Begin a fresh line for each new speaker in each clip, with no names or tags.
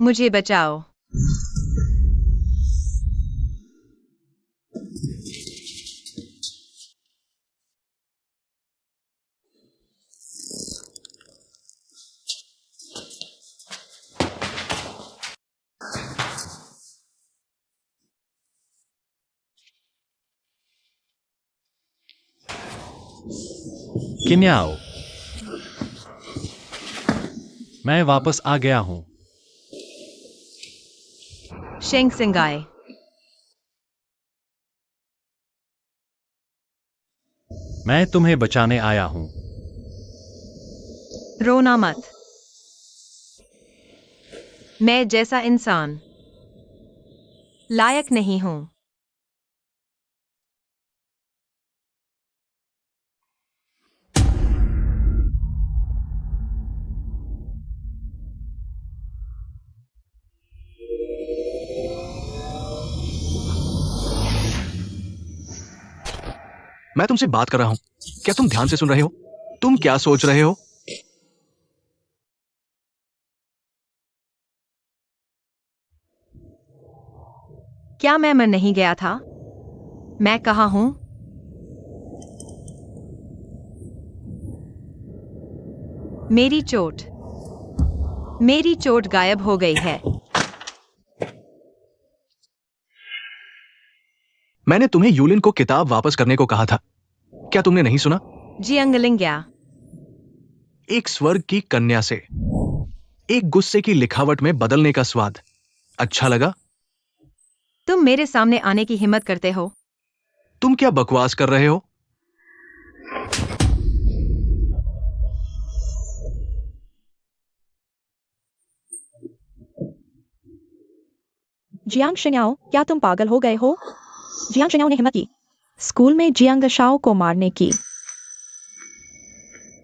मुझे बचाओ।
किन्याओ, मैं वापस आ गया हूं।
शेंग सिंगाई।
मैं तुम्हें बचाने आया हूं।
रोना मत। मैं जैसा इंसान लायक नहीं हूं।
मैं तुमसे बात कर रहा हूं, क्या तुम ध्यान से सुन रहे हो? तुम क्या सोच रहे हो?
क्या मैं मर नहीं गया था? मैं कहाँ हूं? मेरी चोट गायब हो गई है।
मैंने तुम्हें यूलिन को किताब वापस करने को कहा था, क्या तुमने नहीं सुना?
जियांगलिंग्या।
एक स्वर्ग की कन्या से एक गुस्से की लिखावट में बदलने का स्वाद अच्छा लगा?
तुम मेरे सामने आने की हिम्मत करते हो?
तुम क्या बकवास कर रहे हो?
जियांग शिन्याओ, क्या तुम पागल हो गए हो? जियांग शिन्याओ ने हिम्मत की स्कूल में जियांग शाओ को मारने की।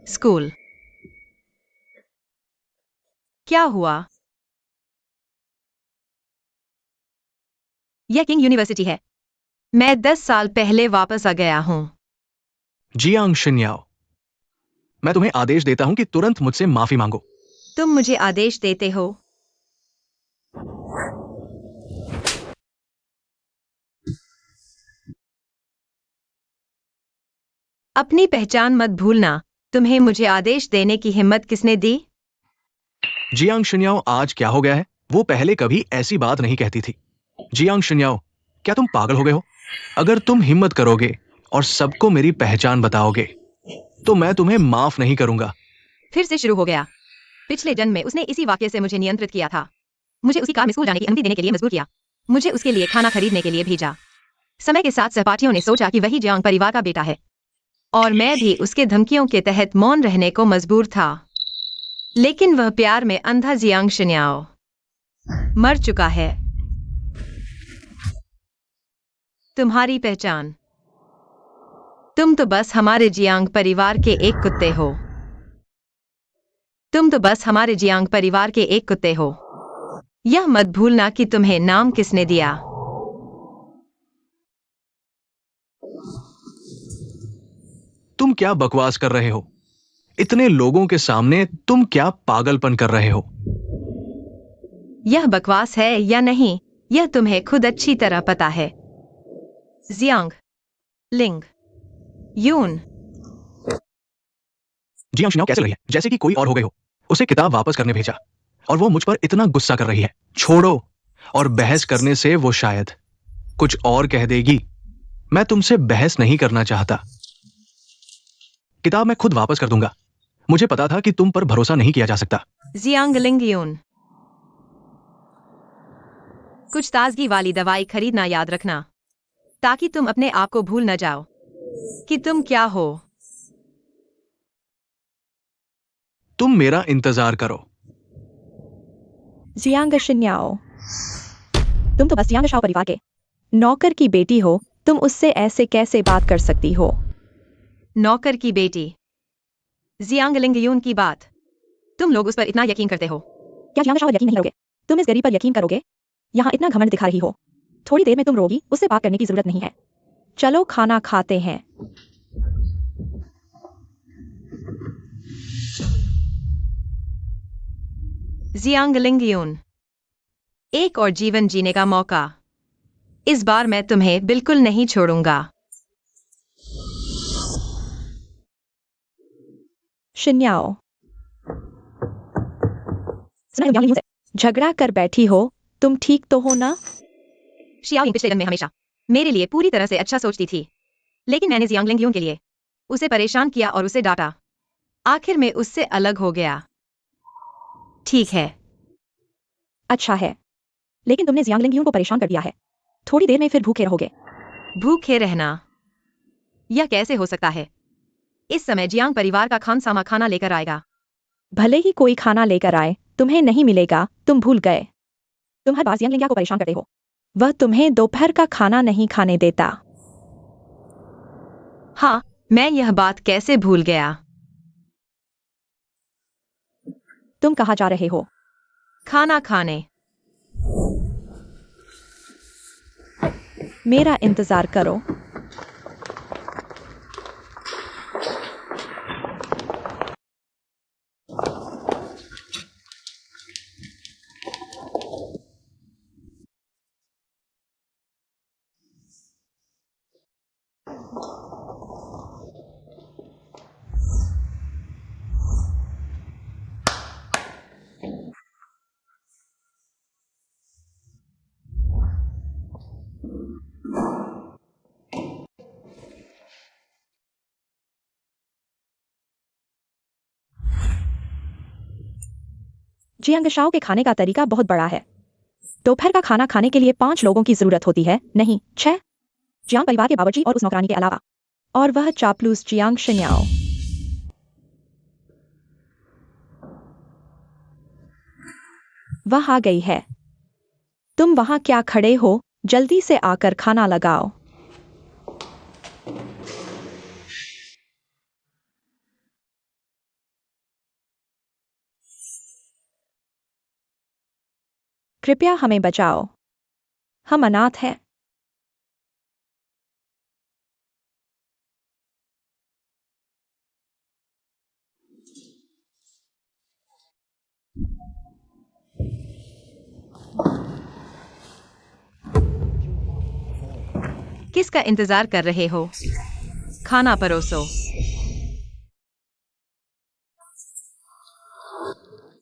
स्कूल? क्या हुआ? यह किंग यूनिवर्सिटी है। मैं 10 साल पहले वापस आ गया हूं।
जियांग शिन्याओ, मैं तुम्हें आदेश देता हूं कि तुरंत मुझसे माफी मांगो।
तुम मुझे आदेश देते हो? अपनी पहचान मत भूलना। तुम्हें मुझे आदेश देने की हिम्मत किसने दी?
जियांग शिन्याओ, आज क्या हो गया है? वो पहले कभी ऐसी बात नहीं कहती थी। जियांग शिन्याओ, क्या तुम पागल हो गए हो? अगर तुम हिम्मत करोगे और सबको मेरी पहचान बताओगे तो मैं तुम्हें माफ नहीं करूंगा।
फिर से शुरू हो गया। पिछले जन्म में उसने इसी वाक्य से मुझे नियंत्रित किया था। मुझे उसी कार में स्कूल जाने की अनुमति देने के लिए मजबूर किया। मुझे उसके लिए खाना खरीदने के लिए भेजा। समय के साथ सहपाठियों ने सोचा कि वही जियांग परिवार का बेटा है, और मैं भी उसके धमकियों के तहत मौन रहने को मजबूर था। लेकिन वह प्यार में अंधा जियांग शिन्याओ मर चुका है। तुम्हारी पहचान? तुम तो बस हमारे जियांग परिवार के एक कुत्ते हो। तुम तो बस हमारे जियांग परिवार के एक कुत्ते हो। यह मत भूलना कि तुम्हें नाम किसने दिया।
तुम क्या बकवास कर रहे हो? इतने लोगों के सामने तुम क्या पागलपन कर रहे हो?
यह बकवास है या नहीं, यह तुम्हें खुद अच्छी तरह पता है। जियांग लिंग यून।
जियांग शिन्याओ कैसे रही है जैसे कि कोई और हो गए हो। उसे किताब वापस करने भेजा और वो मुझ पर इतना गुस्सा कर रही है। छोड़ो, और बहस करने से वो शायद कुछ और कह देगी। मैं तुमसे बहस नहीं करना चाहता। किताब मैं खुद वापस कर दूंगा। मुझे पता था कि तुम पर भरोसा नहीं किया जा सकता।
जियांग लिंग यून, कुछ ताजगी वाली दवाई खरीदना याद रखना, ताकि तुम अपने आप को भूल न जाओ कि तुम क्या हो।
तुम मेरा इंतजार करो।
जियांग शिन्याओ, तुम तो बस जियांग शाओ परिवार के नौकर की बेटी हो। तुम उससे ऐसे कैसे बात कर सकती हो?
नौकर की बेटी? जियांग लिंग यून की बात? तुम लोग उस पर इतना यकीन करते हो?
क्या जियांग शाओ पर यकीन नहीं करोगे? तुम इस गरीब पर यकीन करोगे? यहाँ इतना घमंड दिखा रही हो। थोड़ी देर में तुम रोगी, उससे बात करने की जरूरत नहीं है। चलो खाना खाते हैं।
जियांग लिंग यून, एक और जीवन जीने का मौका। इस बार मैं तुम्हें बिल्कुल नहीं छोड़ूंगा।
शिन्याओ, सुना है यांग लिंग से झगड़ा कर बैठी हो, तुम ठीक तो हो ना?
शियाओ पिछले जन्म में हमेशा मेरे लिए पूरी तरह से अच्छा सोचती थी, लेकिन मैंने जियांग लिंग के लिए उसे परेशान किया और उसे डांटा। आखिर में उससे अलग हो गया। ठीक है।
अच्छा है, लेकिन तुमने जियांग लिंग को परेशान कर दिया है। थोड़ी देर में फिर भूखे रहोगे।
भूखे रहना, यह कैसे हो सकता है? इस समय जियांग परिवार का खानसामा खाना लेकर आएगा।
भले ही कोई खाना लेकर आए, तुम्हें नहीं मिलेगा। तुम भूल गए। तुम हर बार जियांग लिंग को परेशान करते हो। वह तुम्हें दोपहर का खाना नहीं खाने देता।
हाँ, मैं यह बात कैसे भूल गया?
तुम कहाँ जा रहे हो?
खाना खाने।
मेरा इंतजार करो। जियांगशाओ के खाने का तरीका बहुत बड़ा है। दोपहर का खाना खाने के लिए 5 लोगों की जरूरत होती है, नहीं 6। जियांग परिवार के बावर्ची और उस नौकरानी के अलावा। और वह चापलूस जियांग शिन्याओ। वह आ गई है। तुम वहां क्या खड़े हो? जल्दी से आकर खाना लगाओ। कृपया हमें बचाओ। हम अनाथ हैं।
किसका इंतजार कर रहे हो? खाना परोसो।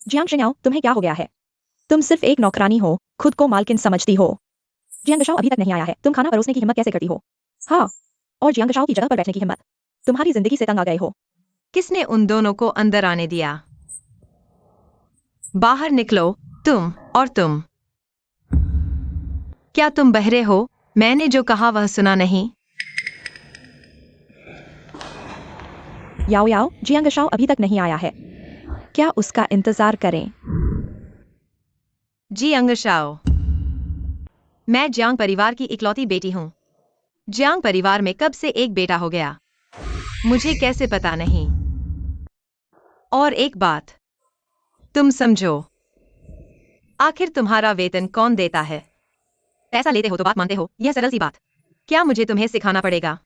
जियांग शिन्याओ, तुम्हें क्या हो गया है? तुम सिर्फ एक नौकरानी हो, खुद को मालकिन समझती हो। जियांगशाओ अभी तक नहीं आया है, तुम खाना परोसने की हिम्मत कैसे करती हो? हाँ, और जियांगशाओ की जगह पर बैठने की हिम्मत। तुम्हारी जिंदगी से तंग आ गए हो।
किसने उन दोनों को अंदर आने दिया? बाहर निकलो, तुम और तुम। क्या तुम बहरे हो? मैंने जो कहा वह सुना नहीं?
याओ याओ, जियांगशाओ अभी तक नहीं आया है। क्या उसका इंतजार करें?
जियांगशाओ, मैं जियांग परिवार की इकलौती बेटी हूँ। जियांग परिवार में कब से एक बेटा हो गया, मुझे कैसे पता नहीं। और एक बात, तुम समझो, आखिर तुम्हारा वेतन कौन देता है? पैसा लेते हो तो बात मानते हो, यह सरल सी बात। क्या मुझे तुम्हें सिखाना पड़ेगा?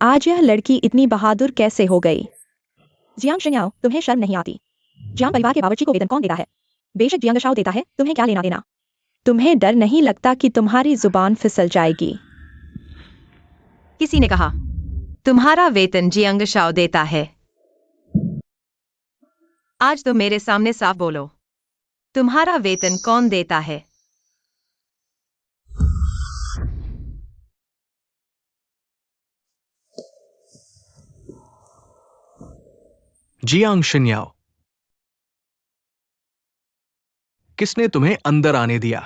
आज यह लड़की इतनी बहादुर कैसे हो गई? जियांग शिन्याओ, तुम्हें शर्म नहीं आती? जियांग परिवार के बावर्ची को वेतन कौन देता है? बेशक जियांगशाओ देता है, तुम्हें क्या लेना देना? तुम्हें डर नहीं लगता कि तुम्हारी जुबान फिसल जाएगी?
किसी ने कहा तुम्हारा वेतन जियांगशाओ देता है। आज तो मेरे सामने साफ बोलो, तुम्हारा वेतन कौन देता है?
जियांग शिन्याओ, किसने तुम्हें अंदर आने दिया?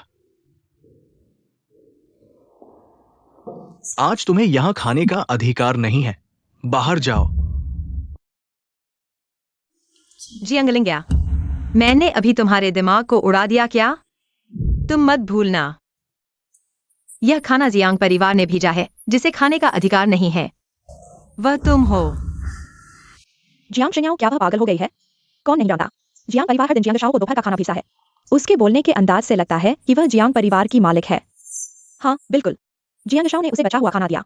आज तुम्हें यहां खाने का अधिकार नहीं है। बाहर जाओ।
जियांगलिंग्या, मैंने अभी तुम्हारे दिमाग को उड़ा दिया क्या? तुम मत भूलना, यह खाना जियांग परिवार ने भेजा है, जिसे खाने का अधिकार नहीं है वह तुम हो।
जियांग शिन्याओ, क्या वह पागल हो गई है? कौन नहीं जानता? जियांग परिवार हर दिन जियांगशाओ को दोपहर का खाना भेजता है। उसके बोलने के अंदाज से लगता है कि वह जियांग परिवार की मालिक है। हाँ, बिल्कुल। जियांगशाओ ने उसे बचा हुआ खाना दिया।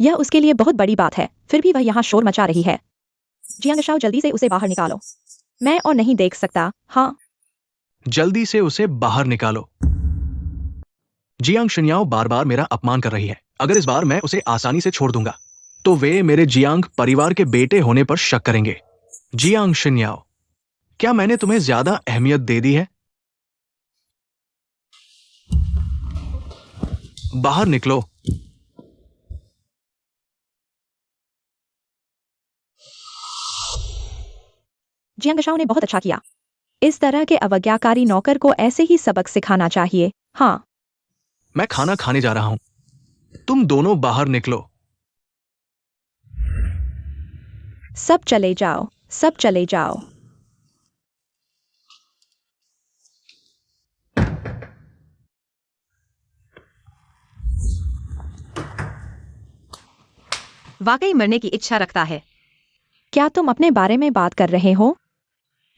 यह उसके लिए बहुत बड़ी बात है, फिर भी वह यहाँ शोर मचा रही है। जियांगशाओ, जल्दी से उसे बाहर निकालो। मैं और नहीं देख सकता। हाँ,
जल्दी से उसे बाहर निकालो। जियांग शिन्याओ बार बार मेरा अपमान कर रही है। अगर इस बार मैं उसे आसानी से छोड़ दूंगा तो वे मेरे जियांग परिवार के बेटे होने पर शक करेंगे। जियांग शिन्याओ, क्या मैंने तुम्हें ज्यादा अहमियत दे दी है? बाहर निकलो।
जियांग शाओ ने बहुत अच्छा किया। इस तरह के अवज्ञाकारी नौकर को ऐसे ही सबक सिखाना चाहिए। हाँ,
मैं खाना खाने जा रहा हूं, तुम दोनों बाहर निकलो।
सब चले जाओ, सब चले जाओ।
वाकई मरने की इच्छा रखता है।
क्या तुम अपने बारे में बात कर रहे हो?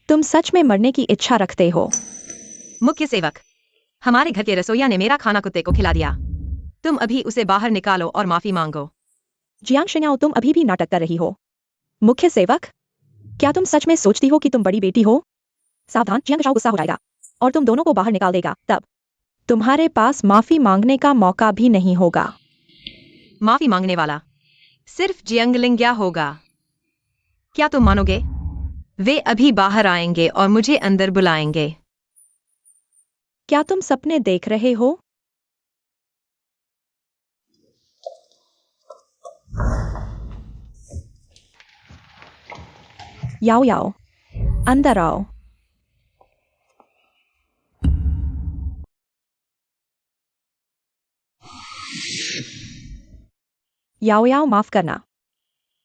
तुम सच में मरने की इच्छा रखते हो?
मुख्य सेवक, हमारे घर के रसोइया ने मेरा खाना कुत्ते को खिला दिया। तुम अभी उसे बाहर निकालो और माफी मांगो।
जियांग शिन्याओ, तुम अभी भी नाटक कर रही हो। मुख्य सेवक, क्या तुम सच में सोचती हो कि तुम बड़ी बेटी हो? सावधान, जियांग शाओ गुस्सा हो जाएगा और तुम दोनों को बाहर निकाल देगा। तब तुम्हारे पास माफी मांगने का मौका भी नहीं होगा।
माफी मांगने वाला सिर्फ जियांगलिंग्या होगा। क्या तुम मानोगे? वे अभी बाहर आएंगे और मुझे अंदर बुलाएंगे।
क्या तुम सपने देख रहे हो? याओ याओ, अंदर आओ। याओ याओ, माफ करना।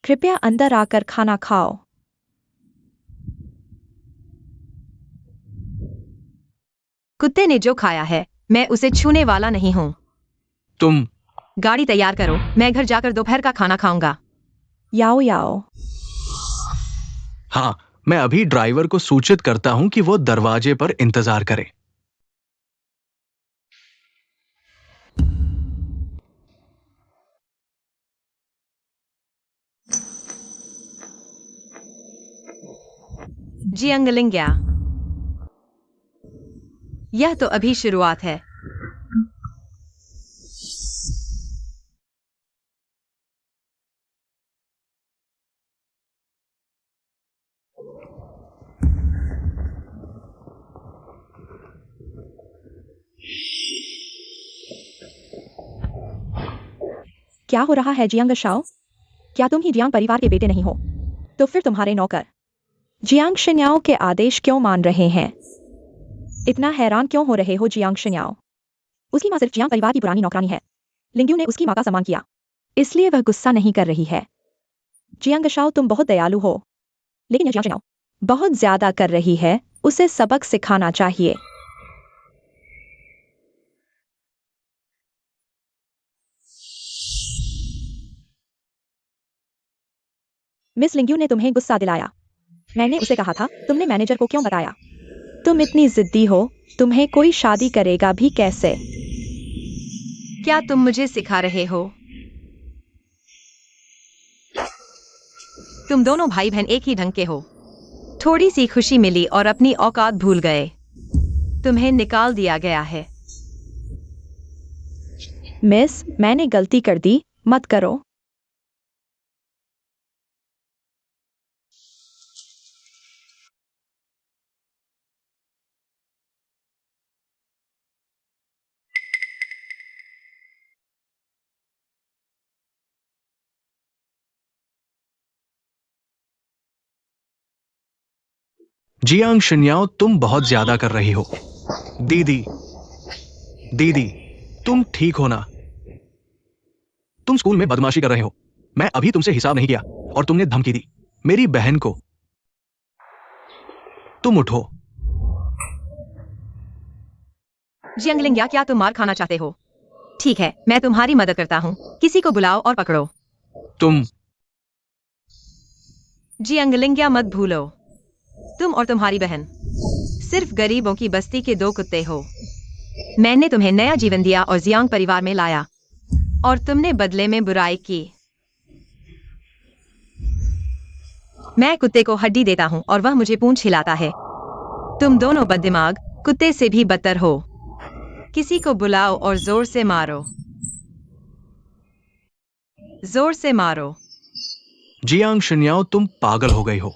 कृपया अंदर आकर खाना खाओ।
कुत्ते ने जो खाया है मैं उसे छूने वाला नहीं हूं।
तुम
गाड़ी तैयार करो, मैं घर जाकर दोपहर का खाना खाऊंगा।
याओ याओ,
हाँ, मैं अभी ड्राइवर को सूचित करता हूं कि वो दरवाजे पर इंतजार करे।
जियांगलिंग्या, यह तो अभी शुरुआत है।
क्या हो रहा है जियांग शाओ? क्या तुम ही जियांग परिवार के बेटे नहीं हो? तो फिर तुम्हारे नौकर जियांग शिन्याओ के आदेश क्यों मान रहे हैं? इतना हैरान क्यों हो रहे हो जियांग शिन्याओ? उसकी माँ सिर्फ जियांग परिवार की पुरानी नौकरानी है। लिंग्यू ने उसकी माँ का सम्मान किया, इसलिए वह गुस्सा नहीं कर रही है। जियांग शाओ, तुम बहुत दयालु हो, लेकिन यह जियांग शिन्याओ बहुत ज्यादा कर रही है। उसे सबक सिखाना चाहिए। मिस लिंग्यू ने तुम्हें गुस्सा दिलाया। मैंने उसे कहा था, तुमने मैनेजर को क्यों बताया? तुम इतनी जिद्दी हो, तुम्हें कोई शादी करेगा भी कैसे?
क्या तुम मुझे सिखा रहे हो? तुम दोनों भाई बहन एक ही ढंग के हो। थोड़ी सी खुशी मिली और अपनी औकात भूल गए। तुम्हें निकाल दिया गया है।
मिस, मैंने गलती कर दी, मत करो।
जियांग शिन्याओ, तुम बहुत ज्यादा कर रही हो। दीदी, दीदी, तुम ठीक हो ना? तुम स्कूल में बदमाशी कर रहे हो। मैं अभी तुमसे हिसाब नहीं किया और तुमने धमकी दी मेरी बहन को। तुम उठो।
जियांगलिंग्या, क्या तुम मार खाना चाहते हो? ठीक है, मैं तुम्हारी मदद करता हूँ। किसी को बुलाओ और पकड़ो।
तुम
जियांगलिंग्या, मत भूलो, तुम और तुम्हारी बहन सिर्फ गरीबों की बस्ती के दो कुत्ते हो। मैंने तुम्हें नया जीवन दिया और जियांग परिवार में लाया, और तुमने बदले में बुराई की। मैं कुत्ते को हड्डी देता हूँ और वह मुझे पूंछ हिलाता है। तुम दोनों बददिमाग कुत्ते से भी बदतर हो। किसी को बुलाओ और जोर से मारो। जोर से मारो।
जियांग शिन्याओ, तुम पागल हो गई हो।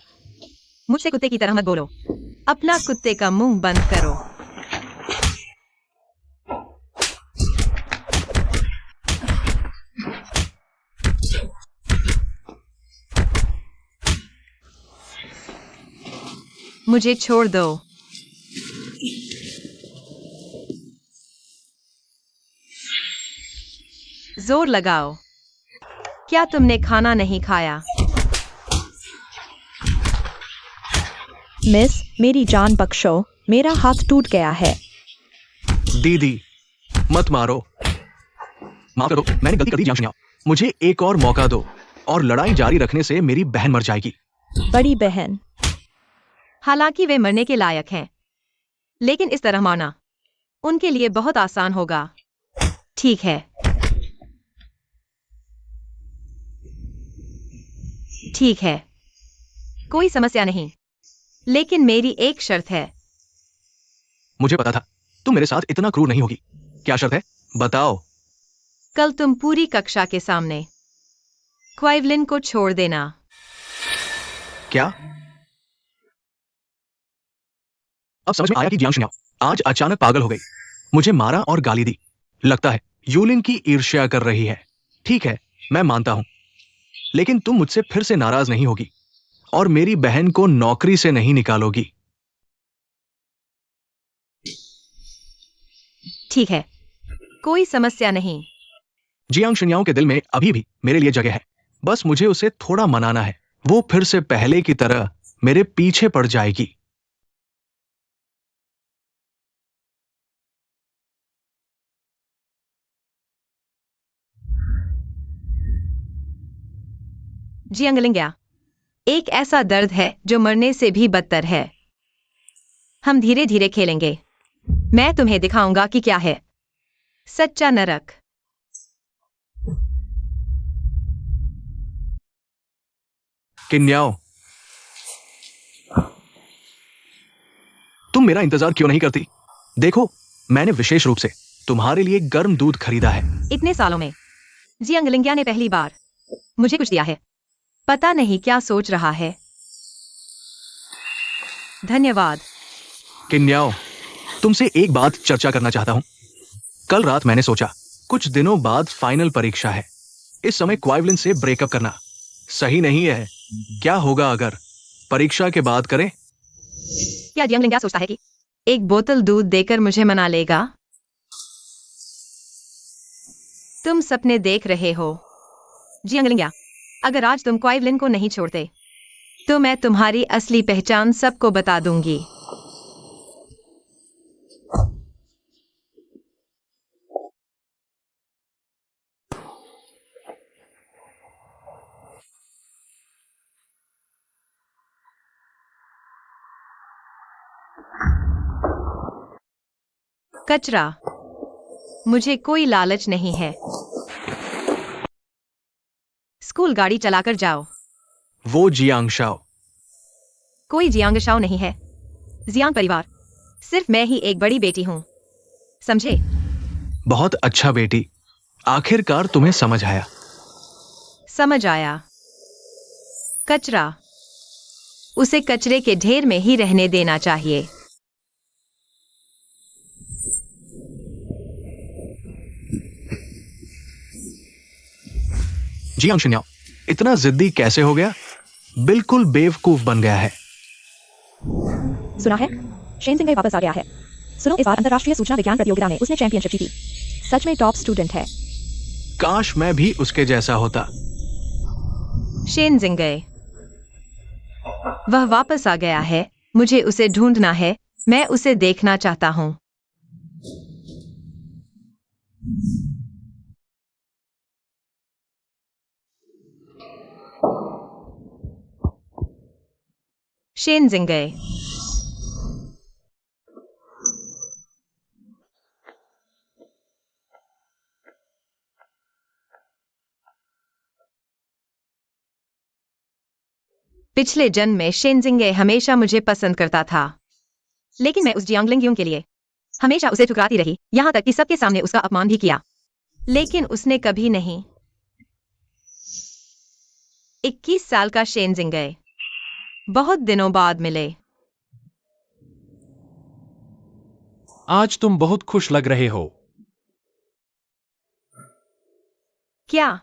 मुझसे कुत्ते की तरह मत बोलो। अपना कुत्ते का मुंह बंद करो। मुझे छोड़ दो। जोर लगाओ। क्या तुमने खाना नहीं खाया?
मिस, मेरी जान बख्शो, मेरा हाथ टूट गया है।
दीदी, मत मारो। माफ करो, मैंने गलती कर दी जियांग शिन्याओ। मुझे एक और मौका दो, और लड़ाई जारी रखने से मेरी बहन मर जाएगी।
बड़ी बहन।
हालांकि वे मरने के लायक हैं, लेकिन इस तरह मारना उनके लिए बहुत आसान होगा। ठीक है। ठीक है, कोई समस्या नहीं, लेकिन मेरी एक शर्त है।
मुझे पता था तुम मेरे साथ इतना क्रूर नहीं होगी। क्या शर्त है, बताओ।
कल तुम पूरी कक्षा के सामने क्वाइवलिन को छोड़ देना।
क्या? अब समझ में आया कि जियांग शिन्याओ आज अचानक पागल हो गई। मुझे मारा और गाली दी। लगता है यूलिन की ईर्ष्या कर रही है। ठीक है, मैं मानता हूं, लेकिन तुम मुझसे फिर से नाराज नहीं होगी और मेरी बहन को नौकरी से नहीं निकालोगी।
ठीक है, कोई समस्या नहीं।
जियांग शिन्याओ के दिल में अभी भी मेरे लिए जगह है। बस मुझे उसे थोड़ा मनाना है। वो फिर से पहले की तरह मेरे पीछे पड़ जाएगी।
जियांगलिंग्या, एक ऐसा दर्द है जो मरने से भी बदतर है। हम धीरे धीरे खेलेंगे। मैं तुम्हें दिखाऊंगा कि क्या है सच्चा नरक।
किन्याओ, तुम मेरा इंतजार क्यों नहीं करती? देखो, मैंने विशेष रूप से तुम्हारे लिए गर्म दूध खरीदा है।
इतने सालों में जियांगलिंग्या ने पहली बार मुझे कुछ दिया है। पता नहीं क्या सोच रहा है। धन्यवाद।
किन्याओ, तुमसे एक बात चर्चा करना चाहता हूं। कल रात मैंने सोचा, कुछ दिनों बाद फाइनल परीक्षा है। इस समय क्वाइवलिन से ब्रेकअप करना सही नहीं है। क्या होगा अगर परीक्षा के बाद करें?
क्या जियांगलिंग्या सोचता है कि एक बोतल दूध देकर मुझे मना लेगा? तुम सपने देख रहे हो जियांगलिंग्या। अगर आज तुम क्वाइवलिन को नहीं छोड़ते तो मैं तुम्हारी असली पहचान सबको बता दूंगी। कचरा, मुझे कोई लालच नहीं है। स्कूल गाड़ी चलाकर जाओ।
वो जियांग शाओ।
कोई जियांग शाओ नहीं है। जियांग परिवार, सिर्फ मैं ही एक बड़ी बेटी हूं, समझे?
बहुत अच्छा बेटी, आखिरकार तुम्हें समझ आया।
समझ आया। कचरा, उसे कचरे के ढेर में ही रहने देना चाहिए।
जियांग शिन्याओ इतना जिद्दी कैसे हो गया? बिल्कुल बेवकूफ बन गया है।
सुना है, शेन सिंह वापस आ गया है। सुनो, इस बार अंतर्राष्ट्रीय सूचना विज्ञान प्रतियोगिता में उसने चैंपियनशिप जीती। सच में टॉप स्टूडेंट है।
काश मैं भी उसके जैसा होता।
शेन जिंगे, वह वापस आ गया है। मुझे उसे ढूंढना है। मैं उसे देखना चाहता हूं। शेन जिंगे, पिछले जन्म में शेन जिंगे हमेशा मुझे पसंद करता था, लेकिन मैं उस जियांगलिंग के लिए हमेशा उसे ठुकराती रही, यहाँ तक कि सबके सामने उसका अपमान भी किया। लेकिन उसने कभी नहीं। 21 साल का शेन जिंगे बहुत दिनों बाद मिले।
आज तुम बहुत खुश लग रहे हो।
क्या?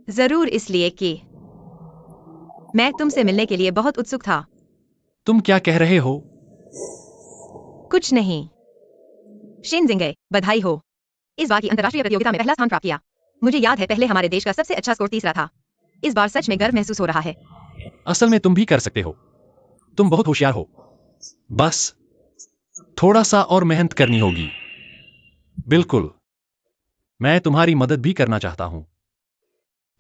जरूर, इसलिए कि मैं तुमसे मिलने के लिए बहुत उत्सुक था।
तुम क्या कह रहे हो?
कुछ नहीं। शेन जिंगे, बधाई हो। इस बार की अंतर्राष्ट्रीय प्रतियोगिता में पहला स्थान प्राप्त किया। मुझे याद है पहले हमारे देश का सबसे अच्छा स्कोर तीसरा था। इस बार सच में गर्व महसूस हो रहा है।
असल में तुम भी कर सकते हो। तुम बहुत होशियार हो। बस थोड़ा सा और मेहनत करनी होगी। बिल्कुल। मैं तुम्हारी मदद भी करना चाहता हूं।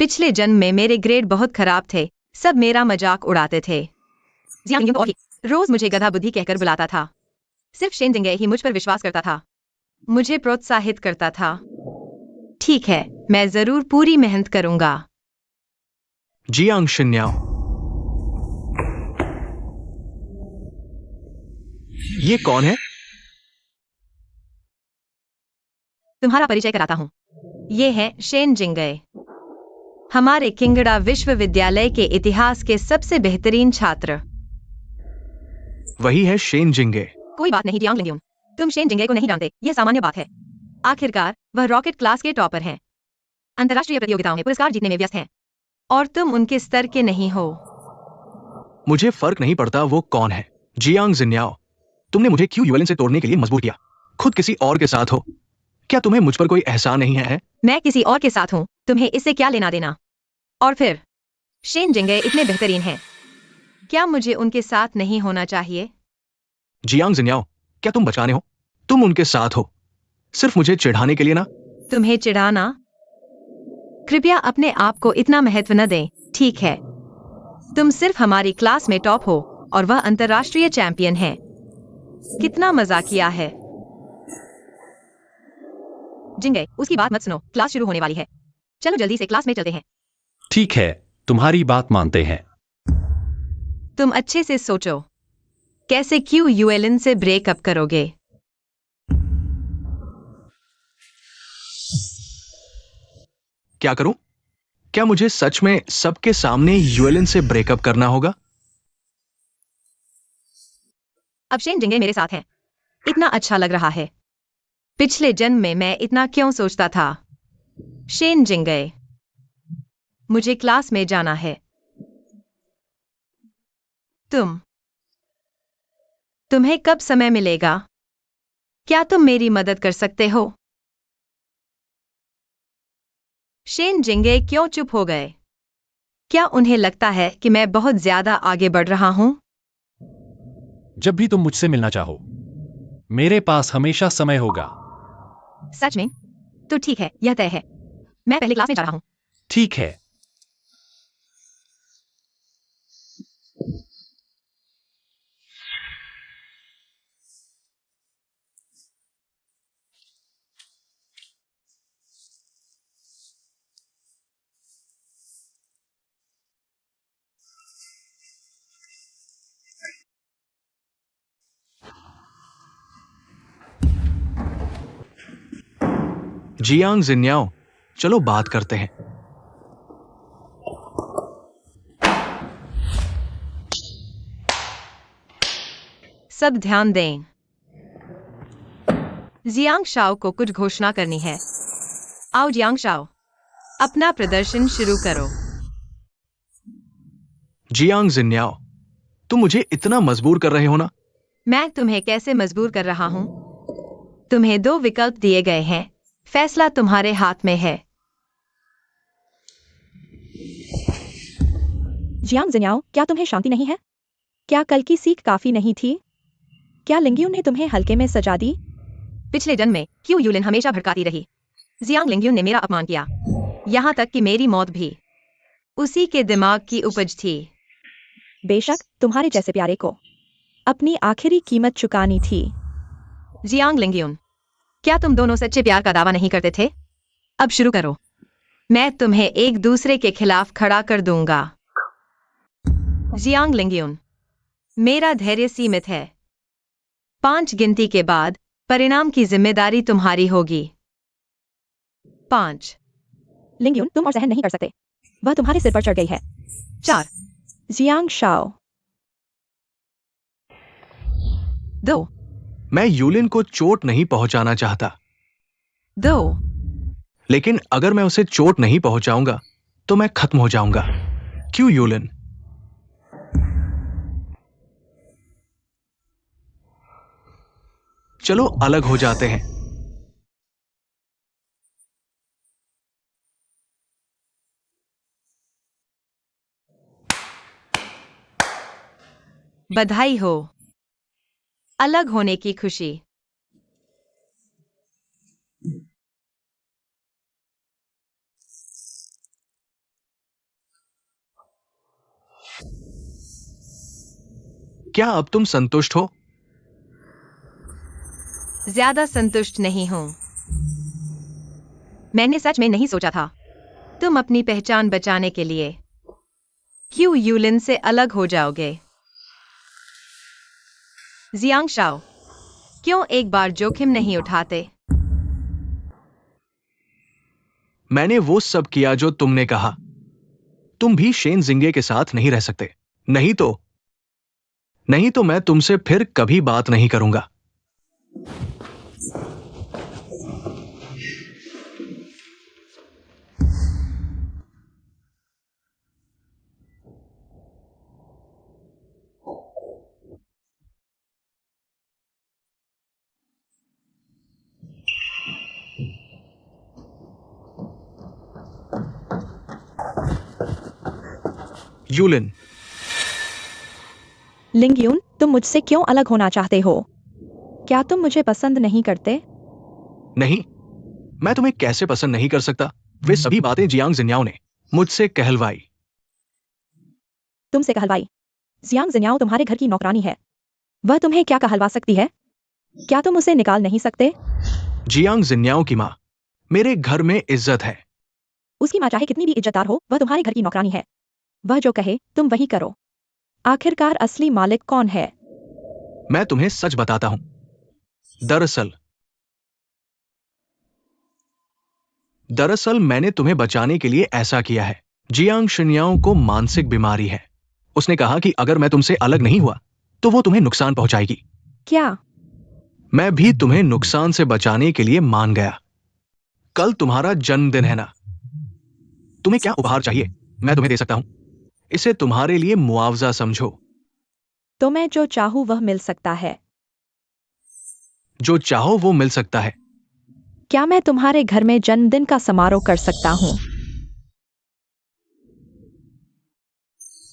पिछले जन्म में मेरे ग्रेड बहुत खराब थे। सब मेरा मजाक उड़ाते थे। जियांग युंग और ही रोज मुझे गधा बुद्धि कहकर बुलाता था। सिर्फ शेन जिंगे ही मुझ पर विश्वास करता था, मुझे प्रोत्साहित करता था। ठीक है, मैं जरूर पूरी मेहनत करूंगा।
जियांग शिन्याओ, ये कौन है?
तुम्हारा परिचय कराता हूँ। ये है शेन जिंगे, हमारे किंगड़ा विश्वविद्यालय के इतिहास के सबसे बेहतरीन छात्र।
वही है शेन जिंगे।
कोई बात नहीं जियांग लिंग्यून, तुम शेन जिंगे को नहीं जानते, यह सामान्य बात है। आखिरकार वह रॉकेट क्लास के टॉपर हैं, अंतर्राष्ट्रीय प्रतियोगिताओं में पुरस्कार जीतने में व्यस्त हैं, और तुम उनके स्तर के नहीं हो।
मुझे फर्क नहीं पड़ता वो कौन है। जियांग जिन्याओ, तुमने मुझे क्यों यूएलएन से तोड़ने के लिए मजबूर किया? खुद किसी और के साथ हो। क्या तुम्हें मुझ पर कोई एहसान नहीं है?
मैं किसी और के साथ हूँ, तुम्हें इससे क्या लेना देना? और फिर शेन जिंगे इतने बेहतरीन हैं, क्या मुझे उनके साथ नहीं होना चाहिए?
जियांग जिन्याओ, क्या तुम बचाने हो? तुम उनके साथ हो, सिर्फ मुझे चिढ़ाने के लिए ना।
तुम्हें चिढ़ाना? कृपया अपने आप को इतना महत्व न दें, ठीक है? तुम सिर्फ हमारी क्लास में टॉप हो और वह अंतर्राष्ट्रीय चैंपियन है। कितना मजाकिया है। जिंगे, उसकी बात मत सुनो, क्लास शुरू होने वाली है। चलो जल्दी से क्लास में चलते हैं।
ठीक है, तुम्हारी बात मानते हैं।
तुम अच्छे से सोचो, कैसे क्यों यूएलएन से ब्रेकअप करोगे?
क्या करूं? क्या मुझे सच में सबके सामने यूएलएन से ब्रेकअप करना होगा?
अब शेन जिंगे मेरे साथ हैं, इतना अच्छा लग रहा है। पिछले जन्म में मैं इतना क्यों सोचता था? शेन जिंगे, मुझे क्लास में जाना है। तुम्हें कब समय मिलेगा? क्या तुम मेरी मदद कर सकते हो? शेन जिंगे क्यों चुप हो गए? क्या उन्हें लगता है कि मैं बहुत ज्यादा आगे बढ़ रहा हूं?
जब भी तुम मुझसे मिलना चाहो, मेरे पास हमेशा समय होगा।
सच में? तो ठीक है, यह तय है। मैं पहले क्लास में जा रहा हूं।
ठीक है।
जियांग जिन्याओ, चलो बात करते हैं।
सब ध्यान दें। जियांग शाओ को कुछ घोषणा करनी है। आओ जियांग शाओ, अपना प्रदर्शन शुरू करो।
जियांग जिन्याओ, तुम मुझे इतना मजबूर कर रहे हो ना।
मैं तुम्हें कैसे मजबूर कर रहा हूं? तुम्हें 2 विकल्प दिए गए हैं, फैसला तुम्हारे हाथ में है।
जियांग जिन्याओ, क्या तुम्हें शांति नहीं है? क्या कल की सीख काफी नहीं थी? क्या लिंग्यून ने तुम्हें हल्के में सजा दी?
पिछले जन्म में क्यों यूलिन हमेशा भड़काती रही? जियांग लिंग्यून ने मेरा अपमान किया, यहाँ तक कि मेरी मौत भी उसी के दिमाग की उपज थी।
बेशक, तुम्हारे जैसे प्यारे को अपनी आखिरी कीमत चुकानी थी।
जियांग लिंग्यून, क्या तुम दोनों सच्चे प्यार का दावा नहीं करते थे? अब शुरू करो। मैं तुम्हें एक दूसरे के खिलाफ खड़ा कर दूंगा। जियांग लिंग्यून, मेरा धैर्य सीमित है। 5 गिनती के बाद परिणाम की जिम्मेदारी तुम्हारी होगी। 5,
लिंगयुन, तुम और सहन नहीं कर सकते। वह तुम्हारे सिर पर चढ़ गई है।
4,
जियांग शाओ।
2,
मैं यूलिन को चोट नहीं पहुंचाना चाहता,
2,
लेकिन अगर मैं उसे चोट नहीं पहुंचाऊंगा तो मैं खत्म हो जाऊंगा। क्यों यूलिन? चलो अलग हो जाते हैं।
बधाई हो। अलग होने की खुशी।
क्या अब तुम संतुष्ट हो?
ज्यादा संतुष्ट नहीं हूं। मैंने सच में नहीं सोचा था तुम अपनी पहचान बचाने के लिए क्यों यूलिन से अलग हो जाओगे। जियांग शाओ, क्यों एक बार जोखिम नहीं उठाते?
मैंने वो सब किया जो तुमने कहा। तुम भी शेन जिंगे के साथ नहीं रह सकते। नहीं तो मैं तुमसे फिर कभी बात नहीं करूंगा। यूलिन,
लिंगयुन, तुम मुझसे क्यों अलग होना चाहते हो? क्या तुम मुझे पसंद नहीं करते?
नहीं, मैं तुम्हें कैसे पसंद नहीं कर सकता? वे सभी बातें जियांग जिन्याओ ने मुझसे कहलवाई।
तुमसे कहलवाई? जियांग जिन्याओ तुम्हारे घर की नौकरानी है। वह तुम्हें क्या कहलवा सकती है? क्या तुम उसे निकाल नहीं सकते?
जियांग जिन्याओ की मां मेरे घर में इज्जत है।
उसकी माँ चाहे कितनी भी इज्जतदार हो, वह तुम्हारे घर की नौकरानी है। वह जो कहे तुम वही करो। आखिरकार असली मालिक कौन है?
मैं तुम्हें सच बताता हूं। दरअसल मैंने तुम्हें बचाने के लिए ऐसा किया है। जियांग शिन्याओ को मानसिक बीमारी है। उसने कहा कि अगर मैं तुमसे अलग नहीं हुआ तो वो तुम्हें नुकसान पहुंचाएगी।
क्या?
मैं भी तुम्हें नुकसान से बचाने के लिए मान गया। कल तुम्हारा जन्मदिन है ना? तुम्हें क्या उपहार चाहिए? मैं तुम्हें दे सकता हूं। इसे तुम्हारे लिए मुआवजा समझो।
तो मैं जो चाहूं वह मिल सकता है?
जो चाहो वो मिल सकता है।
क्या मैं तुम्हारे घर में जन्मदिन का समारोह कर सकता हूं?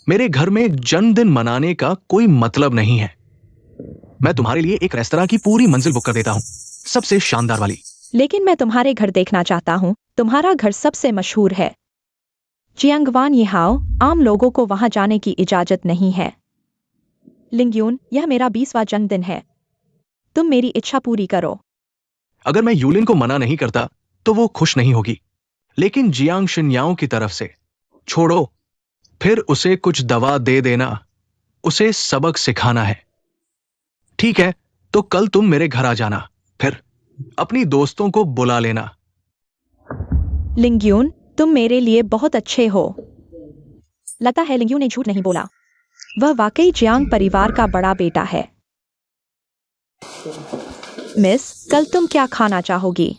मेरे घर में जन्मदिन मनाने का कोई मतलब नहीं है। मैं तुम्हारे लिए एक रेस्तरां की पूरी मंजिल बुक कर देता हूं, सबसे शानदार वाली।
लेकिन मैं तुम्हारे घर देखना चाहता हूं। तुम्हारा घर सबसे मशहूर है। जियांगवान यिहाओ, आम लोगों को वहां जाने की इजाजत नहीं है। लिंगयुन, यह मेरा 20वां जन्मदिन है। तुम मेरी इच्छा पूरी करो।
अगर मैं यूलिन को मना नहीं करता तो वो खुश नहीं होगी, लेकिन जियांग शिन्याओ की तरफ से छोड़ो, फिर उसे कुछ दवा दे देना। उसे सबक सिखाना है। ठीक है, तो कल तुम मेरे घर आ जाना। फिर अपनी दोस्तों को बुला लेना।
लिंगयुन, तुम मेरे लिए बहुत अच्छे हो। लगता है लिंगयुन ने झूठ नहीं बोला। वह वाकई जियांग परिवार का बड़ा बेटा है। मिस, कल तुम क्या खाना चाहोगी?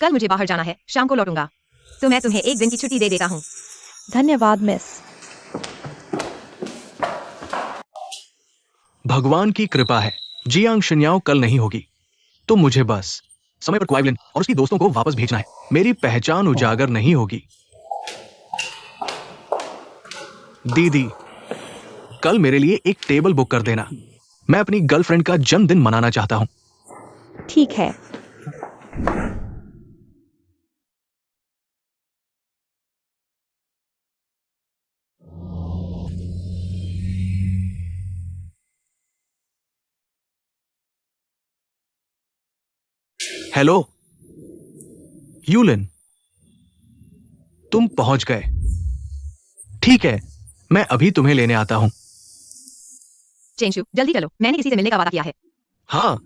कल मुझे बाहर जाना है, शाम को लौटूंगा, तो मैं तुम्हें एक दिन की छुट्टी दे देता हूं।
धन्यवाद मिस।
भगवान की कृपा है, जियांग शिन्याओ कल नहीं होगी। तो मुझे बस समय पर क्वाइलिन और उसकी दोस्तों को वापस भेजना है। मेरी पहचान उजागर नहीं होगी। दीदी, कल मेरे लिए एक टेबल बुक कर देना। मैं अपनी गर्लफ्रेंड का जन्मदिन मनाना चाहता हूं।
ठीक है।
हेलो यूलिन, तुम पहुंच गए। ठीक है, मैं अभी तुम्हें लेने आता हूं।
चेंशु, जल्दी चलो, मैंने किसी से मिलने का वादा किया है।
हाँ।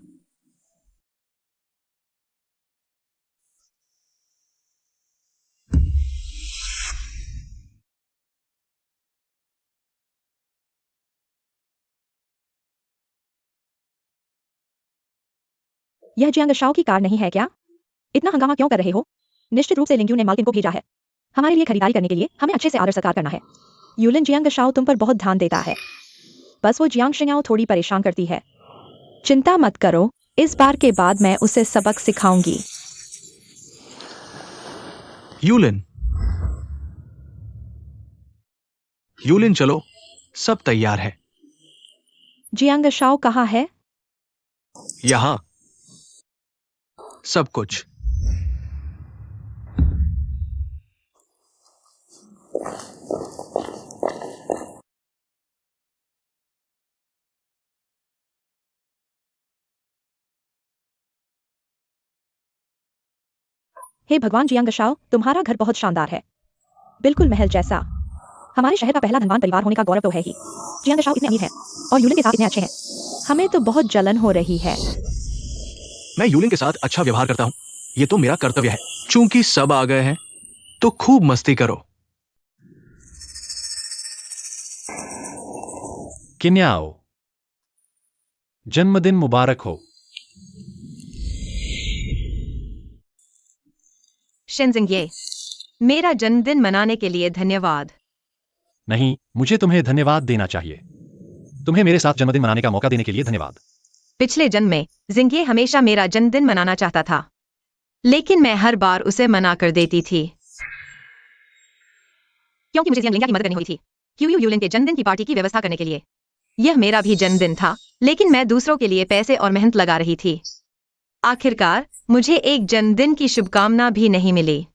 यह जियांग शाओ की कार नहीं है क्या? इतना हंगामा क्यों कर रहे हो? निश्चित रूप से लिंग्यू ने मालकिन को भेजा है हमारे लिए खरीदारी करने के लिए। हमें अच्छे से आदर सत्कार करना है। यूलिन, जियांग शाओ तुम पर बहुत ध्यान देता है, बस वो जियांग शिन्याओ थोड़ी परेशान करती है। चिंता मत करो, इस बार के बाद मैं उसे सबक सिखाऊंगी।
यूलिन, यूलिन चलो, सब तैयार है।
जियांग शाओ कहाँ है?
यहां सब कुछ।
हे भगवान, जियांग शाओ तुम्हारा घर बहुत शानदार है, बिल्कुल महल जैसा। हमारे शहर का पहला धनवान परिवार होने का गौरव तो है ही। जियांग शाओ इतने अमीर हैं और यूलिन के साथ इतने अच्छे हैं। हमें तो बहुत जलन हो रही है।
मैं यूलिन के साथ अच्छा व्यवहार करता हूं, ये तो मेरा कर्तव्य है। चूंकि सब आ गए हैं तो खूब मस्ती करो।
किन्याओ, जन्मदिन मुबारक हो।
शिनजिंगे, मेरा जन्मदिन मनाने के लिए धन्यवाद।
नहीं, मुझे तुम्हें धन्यवाद देना चाहिए। तुम्हें मेरे साथ जन्मदिन मनाने का मौका देने के लिए धन्यवाद।
पिछले जन्म में जिंगे हमेशा मेरा जन्मदिन मनाना चाहता था, लेकिन मैं हर बार उसे मना कर देती थी क्योंकि मुझे जियांग लिंगा की मदद करनी हुई थी क्यू यूलिन के जन्मदिन की पार्टी की व्यवस्था करने के लिए। यह मेरा भी जन्मदिन था, लेकिन मैं दूसरों के लिए पैसे और मेहनत लगा रही थी। आखिरकार मुझे एक जन्मदिन की शुभकामना भी नहीं मिली।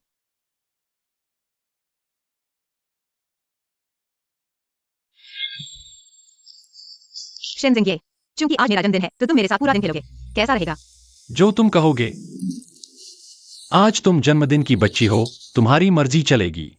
शिनजिंगे, चूंकि आज मेरा जन्मदिन है तो तुम मेरे साथ पूरा दिन खेलोगे, कैसा रहेगा?
जो तुम कहोगे। आज तुम जन्मदिन की बच्ची हो, तुम्हारी मर्जी चलेगी।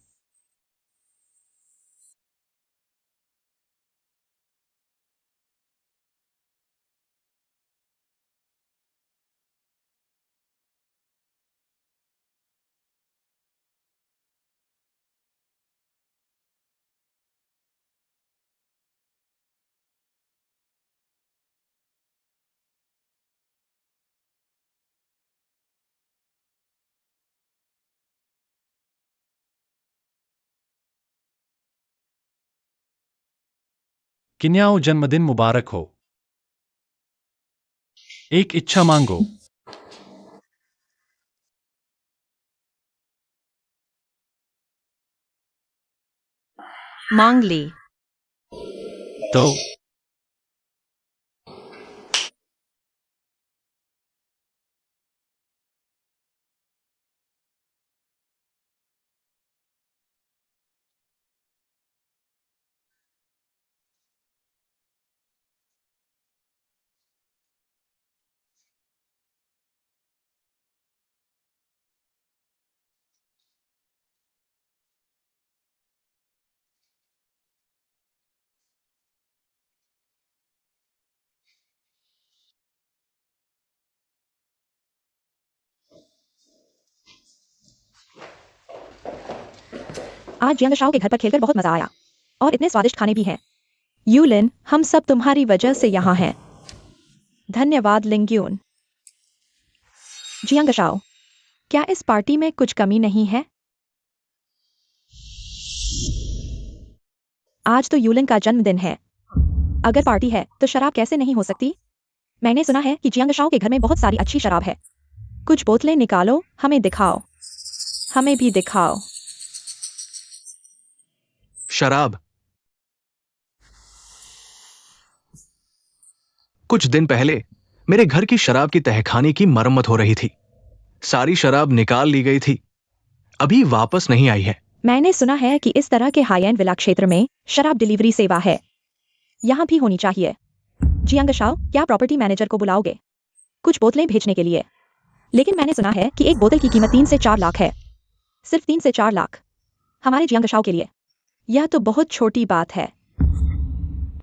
किन्याओ, जन्मदिन मुबारक हो। एक इच्छा मांगो।
मांग ली।
तो
आज जियांग शाओ के घर पर खेलकर बहुत मजा आया और इतने स्वादिष्ट खाने भी हैं। यूलिन, हम सब तुम्हारी वजह से यहाँ हैं। धन्यवाद लिंग्यून। जियांग शाओ, क्या इस पार्टी में कुछ कमी नहीं है? आज तो यूलिन का जन्मदिन है, अगर पार्टी है तो शराब कैसे नहीं हो सकती? मैंने सुना है कि जियांग शाओ के घर में बहुत सारी अच्छी शराब है। कुछ बोतलें निकालो, हमें दिखाओ। हमें भी दिखाओ।
शराब। कुछ दिन पहले मेरे घर की शराब की तहखाने की मरम्मत हो रही थी। सारी शराब निकाल ली गई थी, अभी वापस नहीं आई है।
मैंने सुना है कि इस तरह के हाई एंड विला क्षेत्र में शराब डिलीवरी सेवा है, यहाँ भी होनी चाहिए। जियांग शाओ, क्या प्रॉपर्टी मैनेजर को बुलाओगे कुछ बोतलें भेजने के लिए? लेकिन मैंने सुना है कि एक बोतल की कीमत 3 से 4 लाख है। सिर्फ 3 से 4 लाख हमारे जियांग शाओ के लिए, यह तो बहुत छोटी बात है।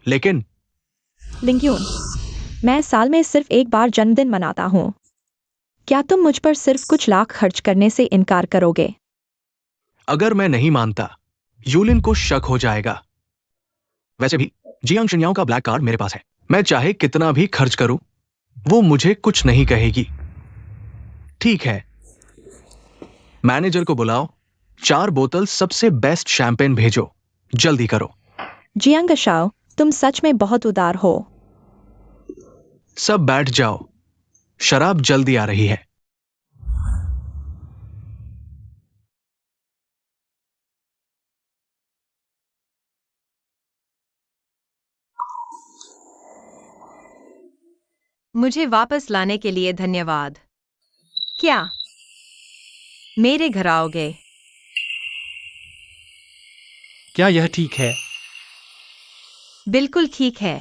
लेकिन
लिंग्यून, मैं साल में सिर्फ एक बार जन्मदिन मनाता हूँ। क्या तुम मुझ पर सिर्फ कुछ लाख खर्च करने से इनकार करोगे?
अगर मैं नहीं मानता, यूलिन को शक हो जाएगा। वैसे भी जियांग शिन्याओ का ब्लैक कार्ड मेरे पास है। मैं चाहे कितना भी खर्च करूं, वो मुझे कुछ नहीं कहेगी। ठीक है, मैनेजर को बुलाओ, 4 बोतल सबसे बेस्ट शैंपेन भेजो। जल्दी करो।
जियांग शाओ, तुम सच में बहुत उदार हो।
सब बैठ जाओ, शराब जल्दी आ रही है।
मुझे वापस लाने के लिए धन्यवाद। क्या मेरे घर आओगे?
क्या यह ठीक है?
बिल्कुल ठीक है।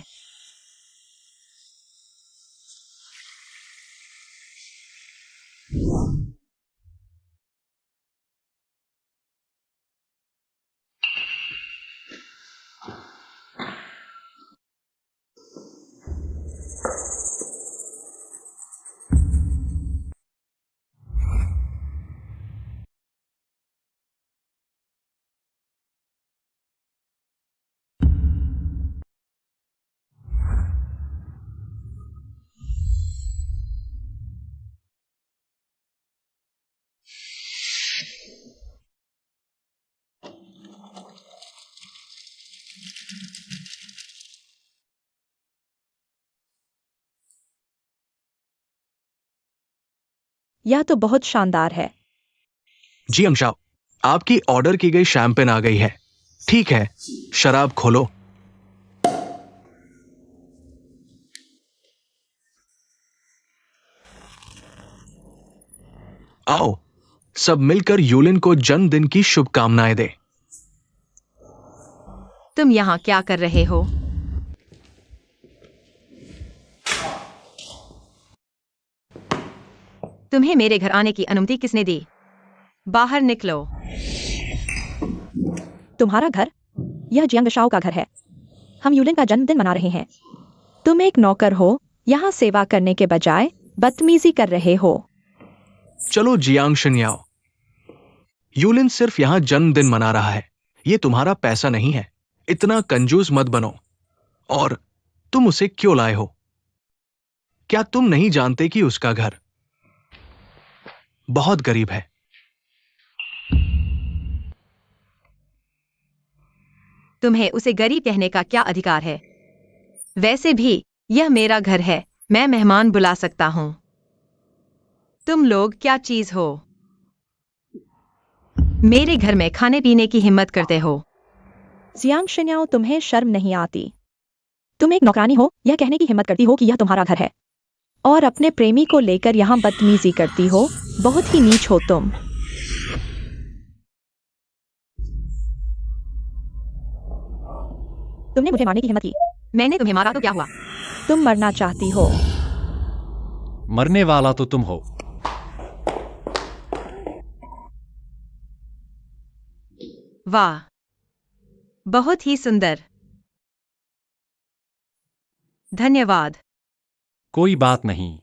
यह तो बहुत शानदार है।
जियांग शाओ, आपकी ऑर्डर की गई शैंपेन आ गई है। ठीक है, शराब खोलो। आओ, सब मिलकर यूलिन को जन्मदिन की शुभकामनाएं दे।
तुम यहाँ क्या कर रहे हो? तुम्हें मेरे घर आने की अनुमति किसने दी? बाहर निकलो।
तुम्हारा घर? यह जियांग शाओ का घर है। हम यूलिन का जन्मदिन मना रहे हैं। तुम एक नौकर हो, यहाँ सेवा करने के बजाय बदतमीजी कर रहे हो।
चलो जियांग शिन्याओ, यूलिन सिर्फ यहां जन्मदिन मना रहा है। ये तुम्हारा पैसा नहीं है। इतना कंजूस मत बनो। और तुम उसे क्यों लाए हो? क्या तुम नहीं जानते कि उसका घर बहुत गरीब है?
तुम्हें उसे गरीब कहने का क्या अधिकार है? वैसे भी यह मेरा घर है, मैं मेहमान बुला सकता हूं। तुम लोग क्या चीज हो? मेरे घर में खाने पीने की हिम्मत करते हो?
जियांग शिन्याओ, तुम्हें शर्म नहीं आती? तुम एक नौकरानी हो, यह कहने की हिम्मत करती हो कि यह तुम्हारा घर है, और अपने प्रेमी को लेकर यहाँ बदतमीजी करती हो। बहुत ही नीच हो तुम। तुमने मुझे मारने की हिम्मत की।
मैंने तुम्हें मारा तो क्या हुआ?
तुम मरना चाहती हो।
मरने वाला तो तुम हो।
वाह, बहुत ही सुंदर। धन्यवाद।
कोई बात नहीं।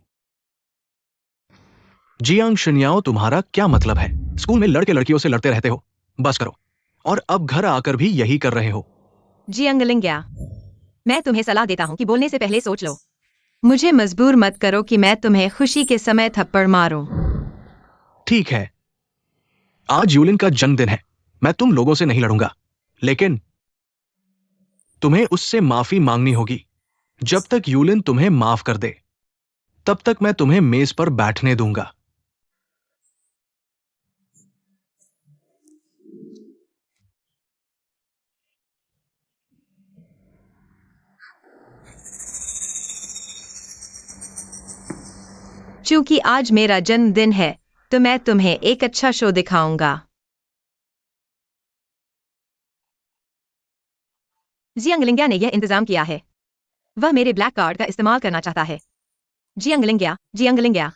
जियांग शिन्याओ, तुम्हारा क्या मतलब है? स्कूल में लड़के लड़कियों से लड़ते रहते हो। बस करो। और अब घर आकर भी यही कर रहे हो।
जियांगलिंग्या, मैं तुम्हें सलाह देता हूं कि बोलने से पहले सोच लो। मुझे मजबूर मत करो कि मैं तुम्हें खुशी के समय थप्पड़ मारूं।
ठीक है, आज यूलिन का जन्मदिन है। मैं तुम लोगों से नहीं लड़ूंगा, लेकिन तुम्हें उससे माफी मांगनी होगी। जब तक यूलिन तुम्हें माफ कर दे, तब तक मैं तुम्हें मेज पर बैठने दूंगा।
चूंकि आज मेरा जन्मदिन है, तो मैं तुम्हें एक अच्छा शो दिखाऊंगा। जियांगलिंग्या ने यह इंतजाम किया है। वह मेरे ब्लैक कार्ड का इस्तेमाल करना चाहता है। जियांगलिंग्या, जियांगलिंग्या,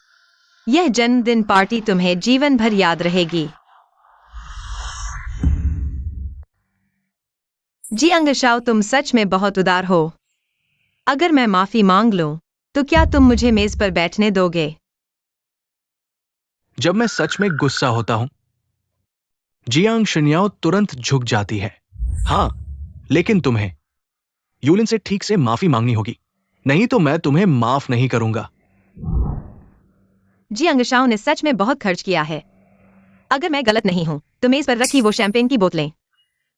यह जन्मदिन पार्टी तुम्हें जीवन भर याद रहेगी। जियांग शाओ, तुम सच में बहुत उदार हो। अगर मैं माफी मांग लूं, तो क्या तुम मुझे मेज पर बैठने दोगे?
जब मैं सच में गुस्सा होता हूं, जियांग शिन्याओ तुरंत झुक जाती है। हाँ, लेकिन तुम्हें यूलिन से ठीक से माफी मांगनी होगी, नहीं तो मैं तुम्हें माफ नहीं करूंगा।
जियांग शाओ ने सच में बहुत खर्च किया है। अगर मैं गलत नहीं हूं, तो मेज पर रखी वो शैंपेन की बोतलें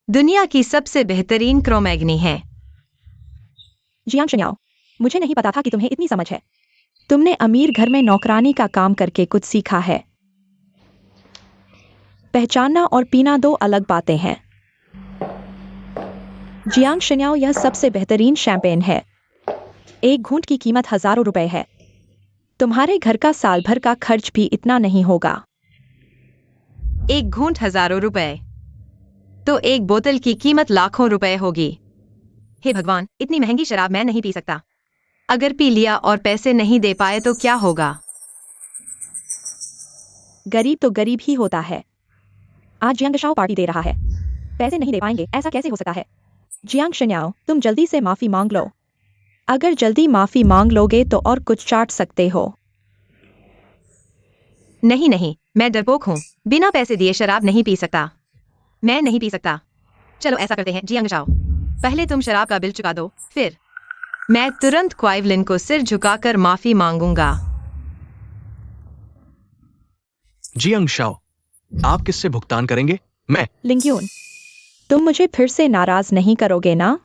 दुनिया की सबसे बेहतरीन क्रोमैग्नी है।
जियांग शिन्याओ, मुझे नहीं पता था कि तुम्हें इतनी समझ है। तुमने अमीर घर में नौकरानी का काम करके कुछ सीखा है। पहचानना और पीना दो अलग बातें हैं। जियांग शिन्याओ, यह सबसे बेहतरीन शैंपेन है। एक घूंट की कीमत हजारों रुपए है। तुम्हारे घर का साल भर का खर्च भी इतना नहीं होगा।
एक घूंट हजारों रुपए, तो एक बोतल की कीमत लाखों रुपए होगी। हे भगवान, इतनी महंगी शराब मैं नहीं पी सकता। अगर पी लिया और पैसे नहीं दे पाए तो क्या होगा?
गरीब तो गरीब ही होता है। आज जियांग शाओ पार्टी दे रहा है, पैसे नहीं दे पाएंगे, ऐसा कैसे हो सकता है? जियांग शिन्याओ, तुम जल्दी से माफी मांग लो। अगर जल्दी माफी मांग लोगे तो और कुछ चाट सकते हो।
नहीं नहीं, मैं डरपोक हूं, बिना पैसे दिए शराब नहीं पी सकता। मैं नहीं पी सकता। चलो ऐसा करते हैं जियांग शाओ, पहले तुम शराब का बिल चुका दो, फिर मैं तुरंत क्वाइवलिन को सिर झुकाकर माफी मांगूंगा।
जियांग शाओ, आप किससे भुगतान करेंगे? मैं।
लिंग्यून, तुम मुझे फिर से नाराज नहीं करोगे ना?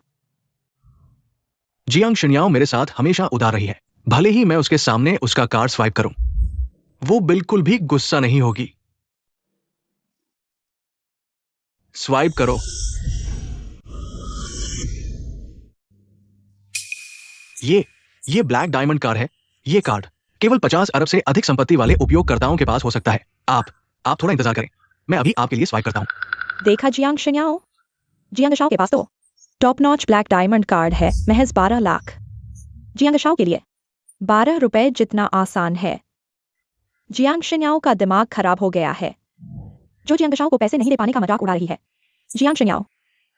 जियांग शिन्याओ मेरे साथ हमेशा उदार रही है। भले ही मैं उसके सामने उसका कार्ड स्वाइप करूं, वो बिल्कुल भी गुस्सा नहीं होगी। स्वाइप करो। ये ब्लैक डायमंड कार्ड है। ये कार्ड केवल 50 अरब से अधिक संपत्ति वाले उपयोगकर्ताओं के पास हो सकता है। आप थोड़ा इंतजार करें, मैं अभी आपके लिए स्वाइप करता हूं।
देखा जियांग शिन्याओ, जियांग शाओ के पास तो top notch black diamond card है, महज 12 लाख। जियांग शाओ के लिए 12 रुपए जितना आसान है। जियांग शिन्याओ का दिमाग खराब हो गया है, जो जियांग शाओ को पैसे नहीं दे पाने का मजाक उड़ा रही है। जियांग शिन्याओ,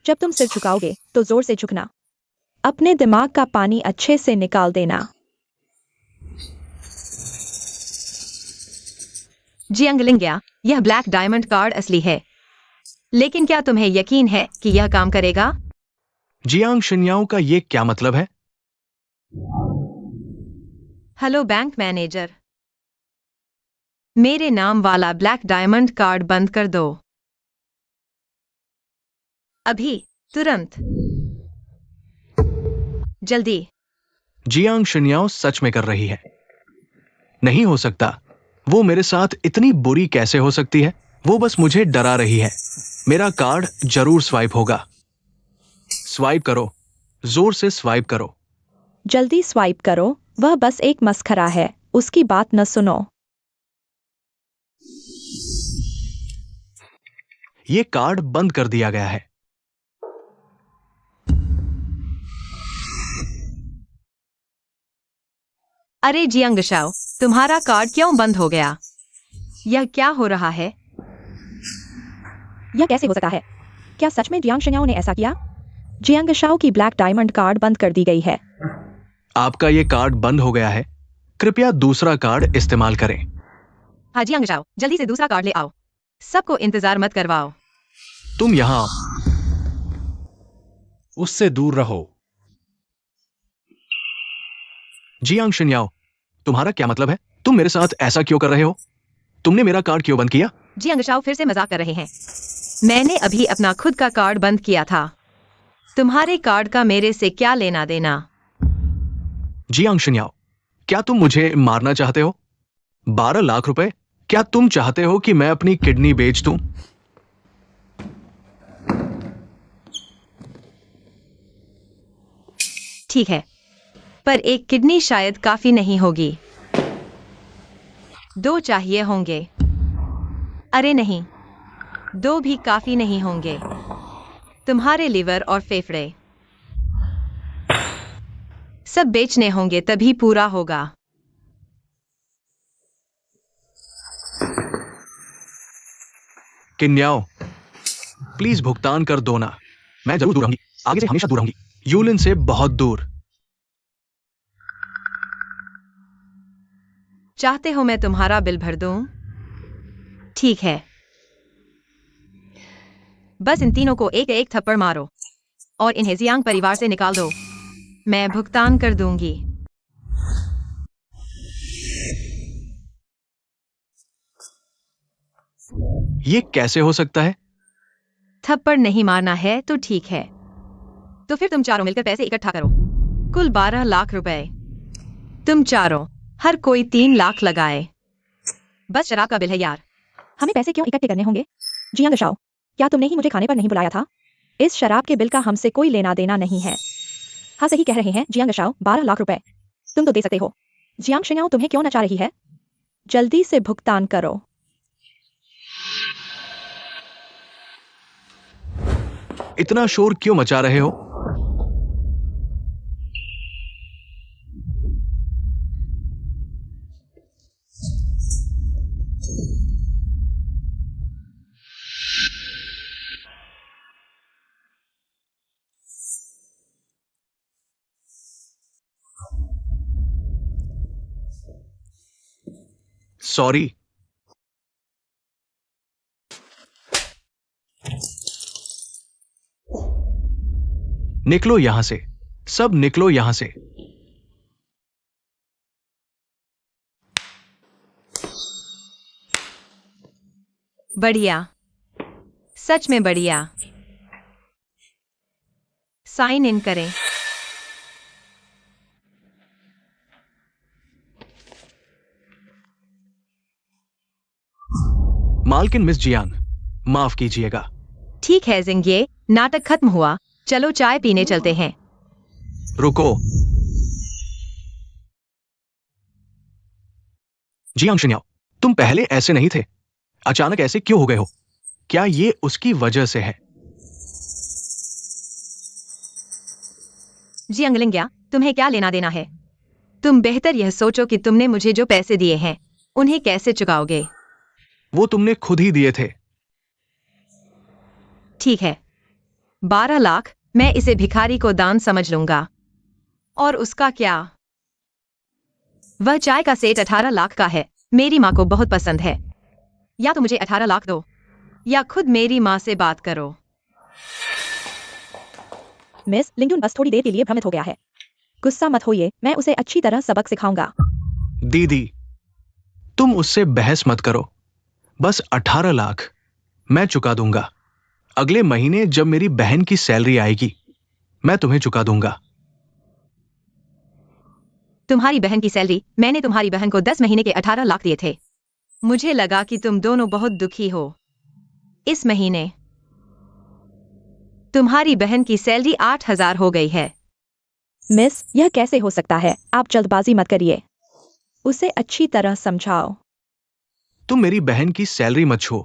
जब तुम सिर झुकाओगे तो जोर से झुकना। अपने दिमाग का पानी अच्छे से निकाल देना।
जियांग लिंग्या, यह ब्लैक डायमंड कार्ड असली है, लेकिन क्या तुम्हें यकीन है कि यह काम करेगा?
जियांग शिन्याओ का ये क्या मतलब है?
हेलो बैंक मैनेजर, मेरे नाम वाला ब्लैक डायमंड कार्ड बंद कर दो अभी, तुरंत, जल्दी।
जियांग शिन्याओ सच में कर रही है। नहीं हो सकता, वो मेरे साथ इतनी बुरी कैसे हो सकती है? वो बस मुझे डरा रही है। मेरा कार्ड जरूर स्वाइप होगा। स्वाइप करो, जोर से स्वाइप करो।
जल्दी स्वाइप करो, वह बस एक मस्खरा है, उसकी बात न सुनो।
ये कार्ड बंद कर दिया गया है।
अरे जियांग शाओ, तुम्हारा कार्ड क्यों बंद हो गया? यह क्या हो रहा है?
यह कैसे हो सकता है? क्या सच में जियांग शिन्याओ ने ऐसा किया? जियांग शाओ की ब्लैक डायमंड कार्ड बंद कर दी गई है।
आपका ये कार्ड बंद हो गया है, कृपया दूसरा कार्ड इस्तेमाल करें।
हाँ जियांग शाओ, जल्दी से दूसरा कार्ड ले आओ, सबको इंतजार मत करवाओ।
तुम यहां आओ।
उससे दूर रहो।
जियांग शिन्याओ, तुम्हारा क्या मतलब है? तुम मेरे साथ ऐसा क्यों कर रहे हो? तुमने मेरा कार्ड क्यों बंद किया?
जियांग शाओ फिर से मजाक कर रहे हैं। मैंने अभी अपना खुद का कार्ड बंद किया था। तुम्हारे कार्ड का मेरे से क्या लेना देना?
जियांग शिन्याओ, क्या तुम मुझे मारना चाहते हो? 12 लाख रुपए? क्या तुम चाहते हो कि मैं अपनी किडनी बेच दूं?
ठीक है, पर एक किडनी शायद काफी नहीं होगी। 2 चाहिए होंगे। अरे नहीं, 2 भी काफी नहीं होंगे। तुम्हारे लिवर और फेफड़े सब बेचने होंगे तभी पूरा होगा।
किन्याओ, प्लीज भुगतान कर दो ना। मैं जरूर दूर रहूंगी, आगे से हमेशा दूर रहूंगी, यूलिन से बहुत दूर।
चाहते हो मैं तुम्हारा बिल भर दूं? ठीक है, बस इन तीनों को एक एक थप्पड़ मारो और इन्हें जियांग परिवार से निकाल दो। मैं भुगतान कर दूंगी।
ये कैसे हो सकता है?
थप्पड़ नहीं मारना है तो ठीक है, तो फिर तुम चारों मिलकर पैसे इकट्ठा करो, कुल 12 लाख रुपए। तुम चारों हर कोई 3 लाख लगाए। बस शराब का बिल है यार।
हमें पैसे क्यों इकट्ठे करने होंगे? जियांग शाओ, क्या तुमने ही मुझे खाने पर नहीं बुलाया था? इस शराब के बिल का हमसे कोई लेना देना नहीं है। हाँ सही कह रहे हैं जियांग शाओ, 12 लाख रुपए तुम तो दे सकते हो। जियांग शिन्याओ तुम्हें क्यों नचा रही है? जल्दी से भुगतान करो।
इतना शोर क्यों मचा रहे हो? सॉरी। निकलो यहां से, सब निकलो यहां से।
बढ़िया, सच में बढ़िया। साइन इन करें।
मालकिन मिस जियांग, माफ कीजिएगा।
ठीक है जिंगे, नाटक खत्म हुआ, चलो चाय पीने चलते हैं।
रुको। जियांग शिन्याओ, तुम पहले ऐसे नहीं थे, अचानक ऐसे क्यों हो गए हो? क्या ये उसकी वजह से है?
जी अंगलिंग्या, तुम्हें क्या लेना देना है? तुम बेहतर यह सोचो कि तुमने मुझे जो पैसे दिए हैं उन्हें कैसे चुकाओगे।
वो तुमने खुद ही दिए थे।
ठीक है, 12 लाख, मैं इसे भिखारी को दान समझ लूंगा। और उसका क्या? वह चाय का सेट 18 लाख का है, मेरी माँ को बहुत पसंद है। या तो मुझे 18 लाख दो या खुद मेरी माँ से बात करो।
मिस लिंगडुन बस थोड़ी देर के लिए भ्रमित हो गया है। गुस्सा मत होइए, मैं उसे अच्छी तरह सबक सिखाऊंगा।
दीदी, तुम उससे बहस मत करो। बस 18 लाख मैं चुका दूंगा। अगले महीने जब मेरी बहन की सैलरी आएगी, मैं तुम्हें चुका दूंगा।
तुम्हारी बहन की सैलरी? मैंने तुम्हारी बहन को 10 महीने के 18 लाख दिए थे। मुझे लगा कि तुम दोनों बहुत दुखी हो। इस महीने तुम्हारी बहन की सैलरी 8,000 हो गई है।
मिस, यह कैसे हो सकता है? आप जल्दबाजी मत करिए, उसे अच्छी तरह समझाओ।
तुम मेरी बहन की सैलरी मत छुओ,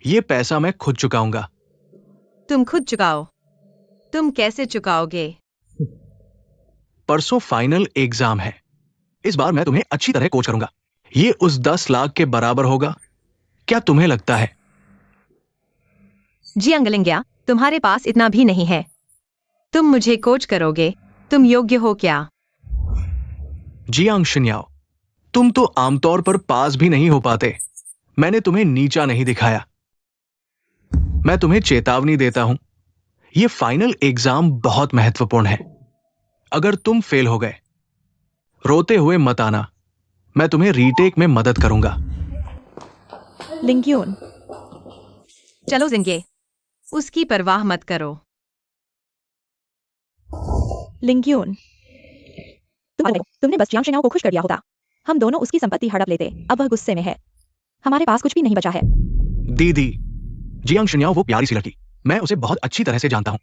ये पैसा मैं खुद चुकाऊंगा।
तुम खुद चुकाओ? तुम कैसे चुकाओगे?
परसों फाइनल एग्जाम है, इस बार मैं तुम्हें अच्छी तरह कोच करूंगा। ये उस 10 लाख के बराबर होगा, क्या तुम्हें लगता है?
जी अंगलिंग्या, तुम्हारे पास इतना भी नहीं है। तुम मुझे कोच करोगे? तुम योग्य हो क्या?
जियांग शिन्याओ, तुम तो आमतौर पर पास भी नहीं हो पाते। मैंने तुम्हें नीचा नहीं दिखाया। मैं तुम्हें चेतावनी देता हूं, यह फाइनल एग्जाम बहुत महत्वपूर्ण है। अगर तुम फेल हो गए, रोते हुए मत आना, मैं तुम्हें रीटेक में मदद करूंगा।
लिंग्यून,
चलो जिंगे, उसकी परवाह मत करो।
लिंग्यून, तुमने बस जियांग शिन्याओ को खुश कर दिया होता। हम दोनों उसकी संपत्ति हड़प लेते, अब वह गुस्से में है। हमारे पास कुछ भी नहीं बचा है।
दीदी, जियांग शिन्याओ वो प्यारी सी लड़की, मैं उसे बहुत अच्छी तरह से जानता हूं।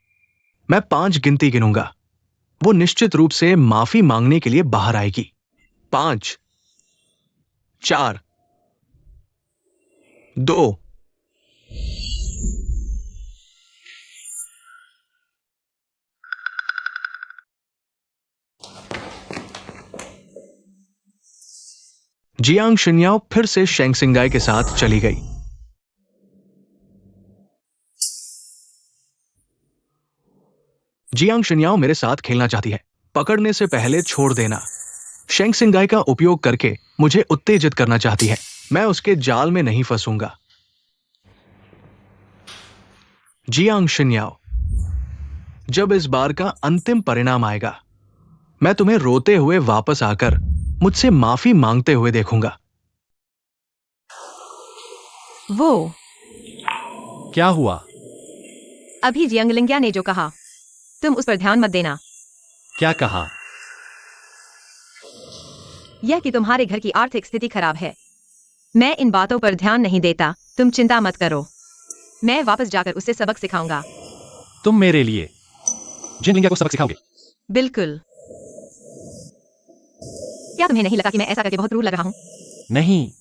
मैं 5 गिनती गिनूंगा, वो निश्चित रूप से माफी मांगने के लिए बाहर आएगी। 5, 4, 2, जियांग शिन्याओ फिर से शेंग सिंगाई के साथ चली गई। जियांग शिन्याओ मेरे साथ खेलना चाहती है, पकड़ने से पहले छोड़ देना। शेंग सिंगाई का उपयोग करके मुझे उत्तेजित करना चाहती है। मैं उसके जाल में नहीं फंसूंगा। जियांग शिन्याओ, जब इस बार का अंतिम परिणाम आएगा, मैं तुम्हें रोते हुए वापस आकर मुझसे माफी मांगते हुए देखूंगा।
वो
क्या हुआ?
अभी जियांग लिंग्या ने जो कहा, तुम उस पर ध्यान मत देना।
क्या कहा?
यह कि तुम्हारे घर की आर्थिक स्थिति खराब है। मैं इन बातों पर ध्यान नहीं देता, तुम चिंता मत करो। मैं वापस जाकर उससे सबक सिखाऊंगा।
तुम मेरे लिए जिन लिंग्या को सबक सिखाओगे?
बिल्कुल। क्या तुम्हें नहीं लगता कि मैं ऐसा करके बहुत रूड लग रहा हूँ?
नहीं,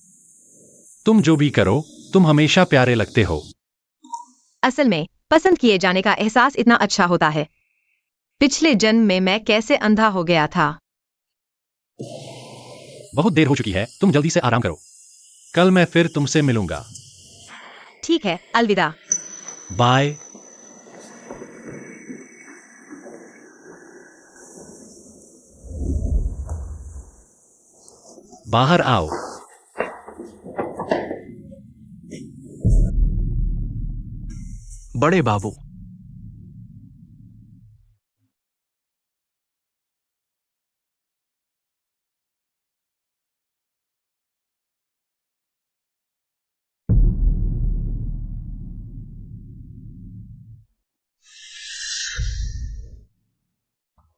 तुम जो भी करो, तुम हमेशा प्यारे लगते हो।
असल में पसंद किए जाने का एहसास इतना अच्छा होता है। पिछले जन्म में मैं कैसे अंधा हो गया था।
बहुत देर हो चुकी है, तुम जल्दी से आराम करो। कल मैं फिर तुमसे मिलूंगा।
ठीक है, अलविदा।
बाय। बाहर आओ।
बड़े बाबू,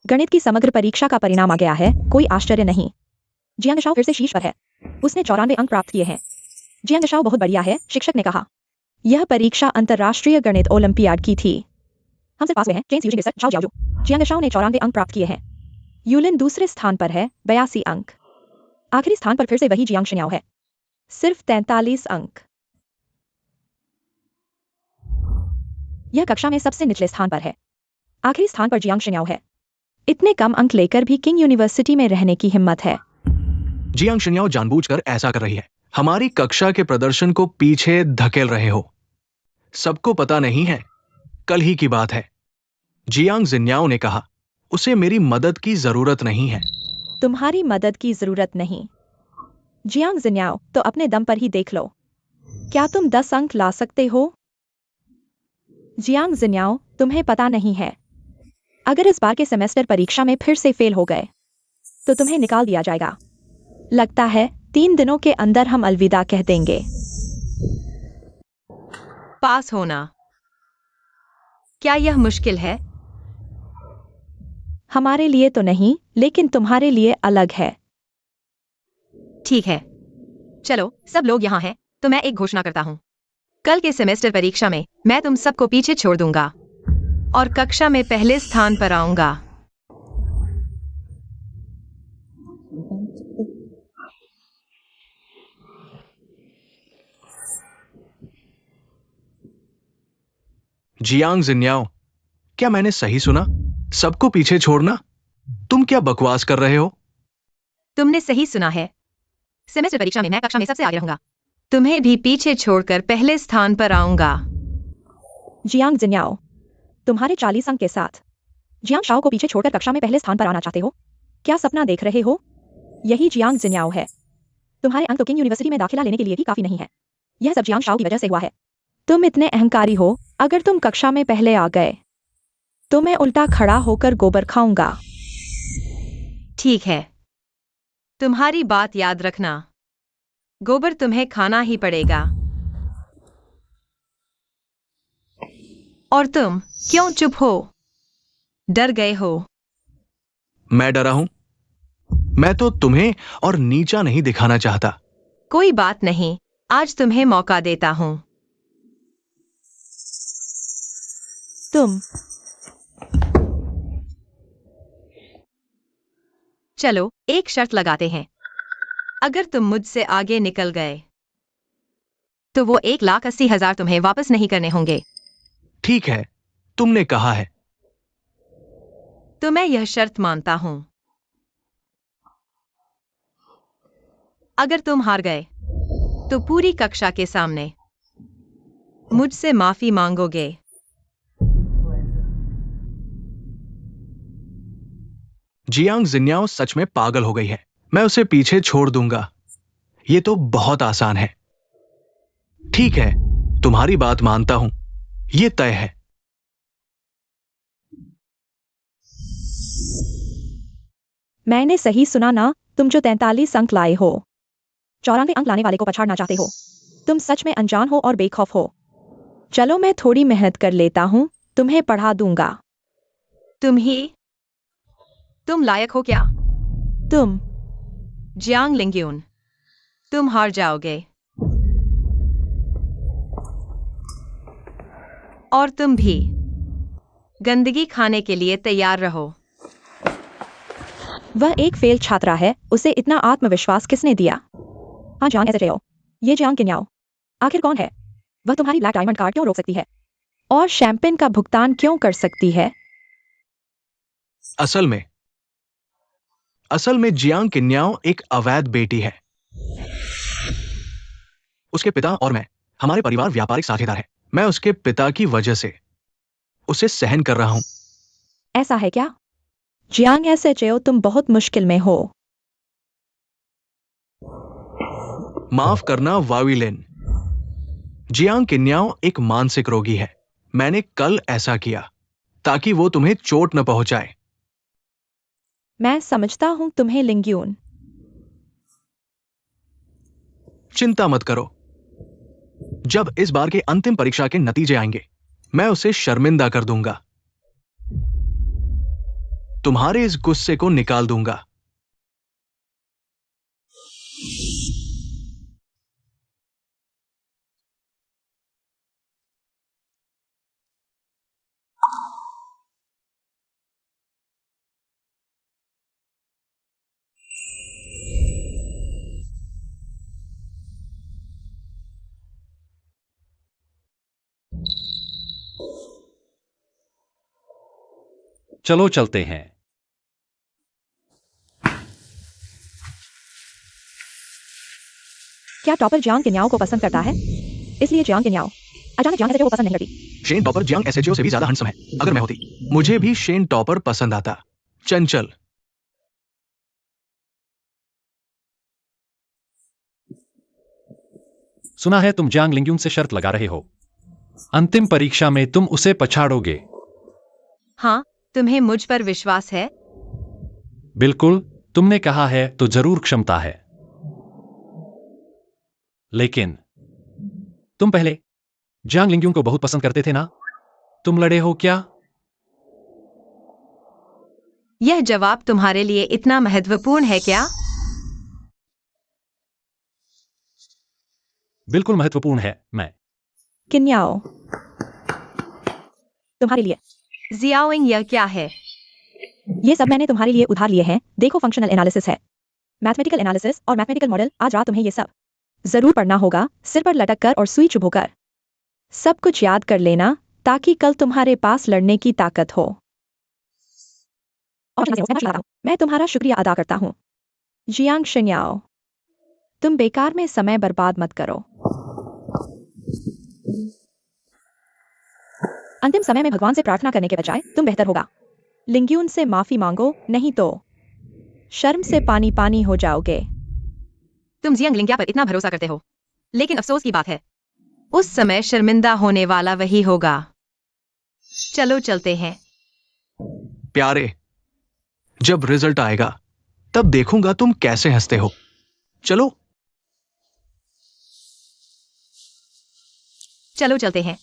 गणित की समग्र परीक्षा का परिणाम आ गया है। कोई आश्चर्य नहीं। जियांग शाओ फिर से शीर्ष पर है। उसने 94 अंक प्राप्त किए हैं। जियांग शाओ बहुत बढ़िया है, शिक्षक ने कहा। यह परीक्षा अंतर्राष्ट्रीय गणित ओलंपियाड की थी। हमसे पास में है चेंस यूजी शाओ जाओजू। जियांग शाओ ने 94 अंक प्राप्त किए हैं। यूलिन दूसरे स्थान पर है, 82 अंक। आखिरी स्थान पर फिर से वही जियांग शिन्याओ है, सिर्फ 43 अंक। यह कक्षा में सबसे निचले स्थान पर है। आखिरी स्थान पर जियांग शिन्याओ है। इतने कम अंक लेकर भी किंग यूनिवर्सिटी में रहने की हिम्मत है।
जियांग शिन्याओ जानबूझकर ऐसा कर रही है। हमारी कक्षा के प्रदर्शन को पीछे धकेल रहे हो। सबको पता नहीं है, कल ही की बात है। जियांग जिन्याओ ने कहा, उसे मेरी मदद की जरूरत नहीं है।
तुम्हारी मदद की जरूरत नहीं। जियांग जिन्याओ, तो अपने दम पर ही देख लो। क्या तुम 10 अंक ला सकते हो? जियांग जिन्याओ, तुम्हें पता नहीं है, अगर इस बार के सेमेस्टर परीक्षा में फिर से फेल हो गए तो तुम्हें निकाल दिया जाएगा। लगता है 3 दिनों के अंदर हम अलविदा कह देंगे।
पास होना, क्या यह मुश्किल है?
हमारे लिए तो नहीं, लेकिन तुम्हारे लिए अलग है।
ठीक है, चलो सब लोग यहाँ हैं, तो मैं एक घोषणा करता हूँ। कल के सेमेस्टर परीक्षा में मैं तुम सबको पीछे छोड़ दूंगा और कक्षा में पहले स्थान पर आऊंगा।
जियांग जिन्याओ, क्या मैंने सही सुना? सबको पीछे छोड़ना? तुम क्या बकवास कर रहे हो?
तुमने सही सुना है। सेमेस्टर परीक्षा में मैं कक्षा में सबसे आगे रहूंगा। तुम्हें भी पीछे छोड़कर पहले स्थान पर आऊंगा।
जियांग जिन्याओ, तुम्हारे 40 अंक के साथ जियांग शाओ को पीछे छोड़कर कक्षा में पहले स्थान पर आना चाहते हो? क्या सपना देख रहे हो? यही जियांग जिन्याओ है। तुम्हारे अंक तो किंग यूनिवर्सिटी में दाखिला लेने के लिए भी काफी नहीं है। यह सब जियांग शाओ की वजह से हुआ है। तुम इतने अहंकारी हो। अगर तुम कक्षा में पहले आ गए तो मैं उल्टा खड़ा होकर गोबर खाऊंगा।
ठीक है, तुम्हारी बात याद रखना। गोबर तुम्हें खाना ही पड़ेगा। और तुम क्यों चुप हो? डर गए हो?
मैं डरा हूं? मैं तो तुम्हें और नीचा नहीं दिखाना चाहता।
कोई बात नहीं, आज तुम्हें मौका देता हूं।
तुम
चलो एक शर्त लगाते हैं। अगर तुम मुझसे आगे निकल गए तो वो 1,80,000 तुम्हें वापस नहीं करने होंगे।
ठीक है, तुमने कहा है।
तो मैं यह शर्त मानता हूं। अगर तुम हार गए तो पूरी कक्षा के सामने मुझसे माफी मांगोगे।
जियांग जिन्याओ सच में पागल हो गई है। मैं उसे पीछे छोड़ दूंगा। ये तो बहुत आसान है। ठीक है, तुम्हारी बात मानता हूं, ये तय है।
मैंने सही सुना ना? तुम जो 43 अंक लाए हो, 94 अंक लाने वाले को पछाड़ना चाहते हो। तुम सच में अनजान हो और बेखौफ हो। चलो मैं थोड़ी मेहनत कर लेता हूँ, तुम्हें पढ़ा दूंगा।
तुम लायक हो क्या?
तुम
जियांग लिंग्यून, तुम हार जाओगे। और तुम भी गंदगी खाने के लिए तैयार रहो।
वह एक फेल छात्रा है, उसे इतना आत्मविश्वास किसने दिया? हाँ जान ऐसे हो। ये जियांग किन्याओ आखिर कौन है? वह तुम्हारी ब्लैक डायमंड कार्ड क्यों रोक सकती है और शैंपेन का भुगतान क्यों कर सकती है?
असल में जियांग किन्याओ एक अवैध बेटी है। उसके पिता और मैं, हमारे परिवार व्यापारिक साझेदार है। मैं उसके पिता की वजह से उसे सहन कर रहा हूं।
ऐसा है क्या? जियांग ऐसे तुम बहुत मुश्किल में हो।
माफ करना वाविलिन, जियांग किन्याओ एक मानसिक रोगी है। मैंने कल ऐसा किया ताकि वो तुम्हें चोट न पहुंचाए।
मैं समझता हूं तुम्हें लिंग्यून।
चिंता मत करो, जब इस बार के अंतिम परीक्षा के नतीजे आएंगे, मैं उसे शर्मिंदा कर दूंगा। तुम्हारे इस गुस्से को निकाल दूंगा।
चलो चलते हैं।
क्या टॉपर जियांग किन्याओ को पसंद करता है? इसलिए जियांग किन्याओ अचानक जियांग एसएचओ को पसंद नहीं करती।
शेन टॉपर जियांग एसएचओ से भी ज्यादा हंसम है। अगर मैं होती, मुझे भी शेन टॉपर पसंद आता। चंचल।
सुना है तुम जियांग लिंग्यून से शर्त लगा रहे हो, अंतिम परीक्षा में तुम उसे पछाड़ोगे।
हाँ, तुम्हें मुझ पर विश्वास है?
बिल्कुल, तुमने कहा है तो जरूर क्षमता है। लेकिन तुम पहले जियांग लिंग्यून को बहुत पसंद करते थे ना? तुम लड़े हो क्या?
यह जवाब तुम्हारे लिए इतना महत्वपूर्ण है क्या?
बिल्कुल महत्वपूर्ण है। मैं
किन्याओ तुम्हारे लिए।
जियाओइंग, यह क्या है?
ये सब मैंने तुम्हारे लिए उधार लिए हैं। देखो, फंक्शनल एनालिसिस है, मैथमेटिकल एनालिसिस और मैथमेटिकल मॉडल। आज रात तुम्हें ये सब जरूर पढ़ना होगा, सिर पर लटक कर और सुई चुभोकर। सब कुछ याद कर लेना ताकि कल तुम्हारे पास लड़ने की ताकत हो। और मैं तुम्हारा शुक्रिया अदा करता हूँ। जियांग शिन्याओ, तुम बेकार में समय बर्बाद मत करो। अंतिम समय में भगवान से प्रार्थना करने के बजाय तुम बेहतर होगा। लिंग्यून से माफी मांगो, नहीं तो शर्म से पानी पानी हो जाओगे।
तुम जियांग लिंग्या पर इतना भरोसा करते हो, लेकिन अफसोस की बात है, उस समय शर्मिंदा होने वाला वही होगा। चलो चलते हैं।
प्यारे, जब रिजल्ट आएगा तब देखूंगा तुम कैसे हंसते हो। चलो
चलो चलते हैं।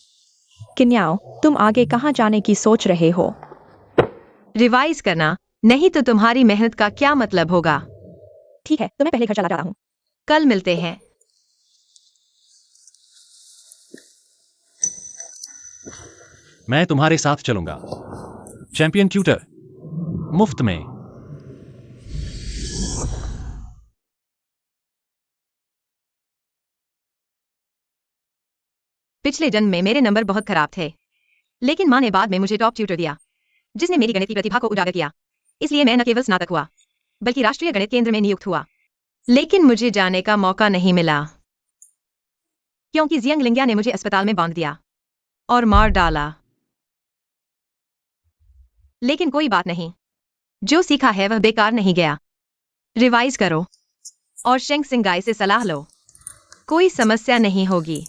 किन्याओ, तुम आगे कहाँ जाने की सोच रहे हो?
रिवाइज करना, नहीं तो तुम्हारी मेहनत का क्या मतलब होगा?
ठीक है, तुम्हें पहले घर चला रहा हूँ।
कल मिलते हैं।
मैं तुम्हारे साथ चलूंगा। चैंपियन ट्यूटर, मुफ्त में।
पिछले जन्म में मेरे नंबर बहुत खराब थे, लेकिन माँ ने बाद में मुझे टॉप ट्यूटर दिया, जिसने मेरी गणित की प्रतिभा को उजागर किया। इसलिए मैं न केवल स्नातक हुआ, बल्कि राष्ट्रीय गणित केंद्र में नियुक्त हुआ। लेकिन मुझे जाने का मौका नहीं मिला, क्योंकि जियांग लिंग्या ने मुझे अस्पताल में बांध दिया और मार डाला। लेकिन कोई बात नहीं, जो सीखा है वह बेकार नहीं गया। रिवाइज करो और शेंग सिंगाई से सलाह लो। कोई समस्या नहीं होगी।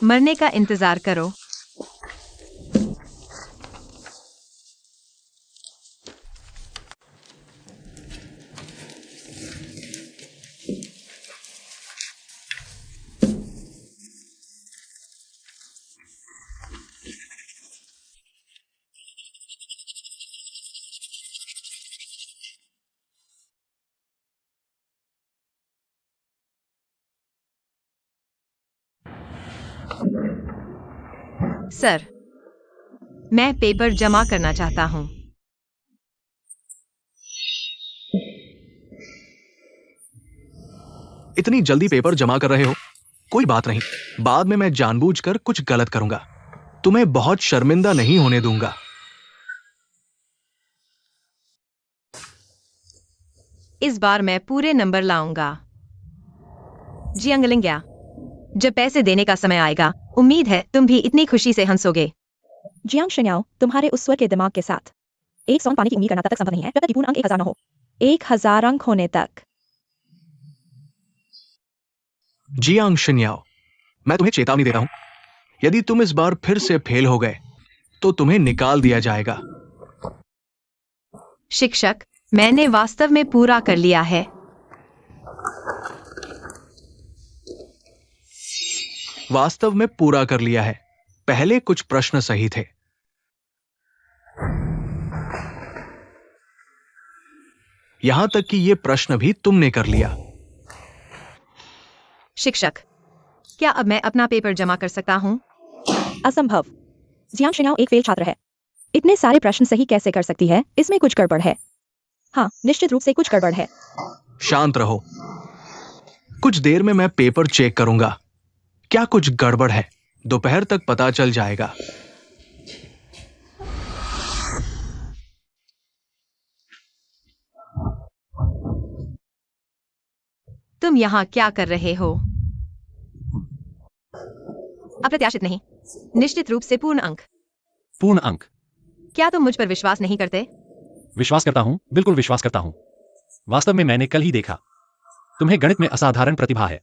मरने का इंतजार करो। सर, मैं पेपर जमा करना चाहता हूं।
इतनी जल्दी पेपर जमा कर रहे हो? कोई बात नहीं, बाद में मैं जानबूझकर कुछ गलत करूंगा। तुम्हें बहुत शर्मिंदा नहीं होने दूंगा।
इस बार मैं पूरे नंबर लाऊंगा। जियांगलिंग्या, जब पैसे देने का समय आएगा, उम्मीद है तुम भी इतनी खुशी से हंसोगे।
जियांग शन्याओ, तुम्हारे उस स्वर के दिमाग के साथ एक सौन पाने की उम्मीद करना तब तक संभव नहीं है जब तक कि पूर्ण अंक 1000 न हो। 1000 अंक होने तक।
जियांग शन्याओ, मैं तुम्हें चेतावनी देता हूं, यदि तुम इस बार फिर से फेल हो गए तो तुम्हें निकाल दिया जाएगा।
शिक्षक, मैंने वास्तव में पूरा कर लिया है।
वास्तव में पूरा कर लिया है। पहले कुछ प्रश्न सही थे। यहां तक कि ये प्रश्न भी तुमने कर लिया।
शिक्षक, क्या अब मैं अपना पेपर जमा कर सकता हूं?
असंभव। जियांग शन्याओ एक फेल छात्र है। इतने सारे प्रश्न सही कैसे कर सकती है? इसमें कुछ गड़बड़ है। हाँ, निश्चित रूप से कुछ गड़बड़ है।
शांत रहो। कुछ देर में मैं पेपर चेक करूंगा। क्या कुछ गड़बड़ है? दोपहर तक पता चल जाएगा।
तुम यहाँ क्या कर रहे हो? अप्रत्याशित नहीं, निश्चित रूप से पूर्ण अंक।
पूर्ण अंक।
क्या तुम मुझ पर विश्वास नहीं करते?
विश्वास करता हूं, बिल्कुल विश्वास करता हूं। वास्तव में मैंने कल ही देखा, तुम्हें गणित में असाधारण प्रतिभा है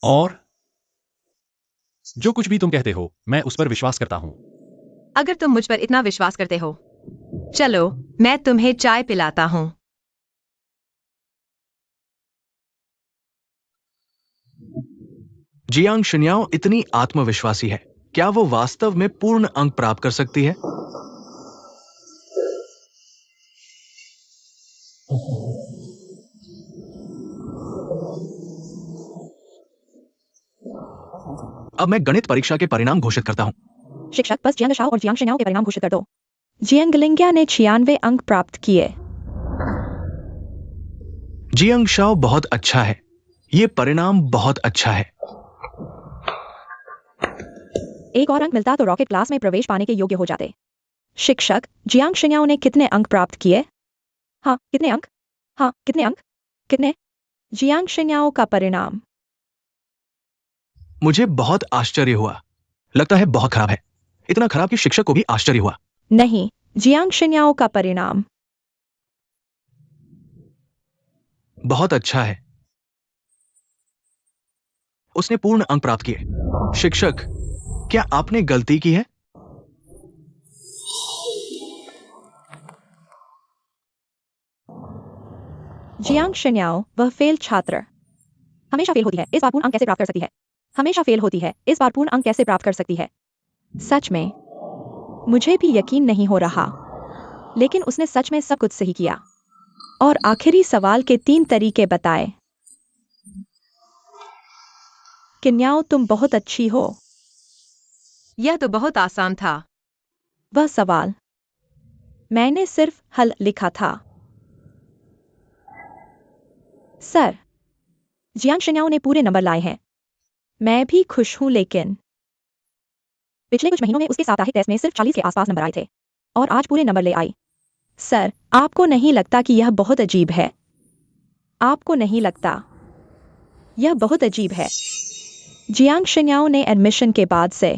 और जो कुछ भी तुम कहते हो मैं उस पर विश्वास करता हूं।
अगर तुम मुझ पर इतना विश्वास करते हो, चलो मैं तुम्हें चाय पिलाता हूं।
जियांग शन्याओ इतनी आत्मविश्वासी है, क्या वो वास्तव में पूर्ण अंक प्राप्त कर सकती है? अब मैं गणित परीक्षा के परिणाम घोषित करता हूं।
शिक्षक, बस जियांग शाओ और जियांग शन्याओ के परिणाम घोषित कर दो। जियांगलिंग्या ने 96 अंक प्राप्त किए।
जियांग शाओ बहुत अच्छा है। ये परिणाम बहुत अच्छा है।
एक और अंक मिलता तो रॉकेट क्लास में प्रवेश पाने के योग्य हो जाते। शिक्षक, जियांग शिन्याओ ने कितने अंक प्राप्त किए? हाँ, कितने अंक? हाँ, कितने अंक? कितने? जियांग शिन्याओ का परिणाम।
मुझे बहुत आश्चर्य हुआ। लगता है बहुत खराब है। इतना खराब कि शिक्षक को भी आश्चर्य हुआ।
नहीं, जियांग शिन्याओ का परिणाम।
बहुत अच्छा है। उसने पूर्ण अंक प्राप्त किए। शिक्षक, क्या आपने गलती की है?
जियांग शिन्याओ, वह फेल छात्र। हमेशा फेल होती है, इस बार पूर्ण अंक कैसे प्राप्त कर सकती है? हमेशा फेल होती है, इस बार पूर्ण अंक कैसे प्राप्त कर सकती है? सच में मुझे भी यकीन नहीं हो रहा, लेकिन उसने सच में सब कुछ सही किया। और आखिरी सवाल के 3 तरीके बताए। किन्याओ, तुम बहुत अच्छी हो।
यह तो बहुत आसान था।
वह सवाल मैंने सिर्फ हल लिखा था। सर, जियांग शिन्याओ ने पूरे नंबर लाए हैं। मैं भी खुश हूं, लेकिन पिछले कुछ महीनों में उसके साप्ताहिक टेस्ट में सिर्फ 40 के आसपास नंबर आए थे और आज पूरे नंबर ले आई। सर, आपको नहीं लगता कि यह बहुत अजीब है? आपको नहीं लगता यह बहुत अजीब है? जियांग शिन्याओ ने एडमिशन के बाद से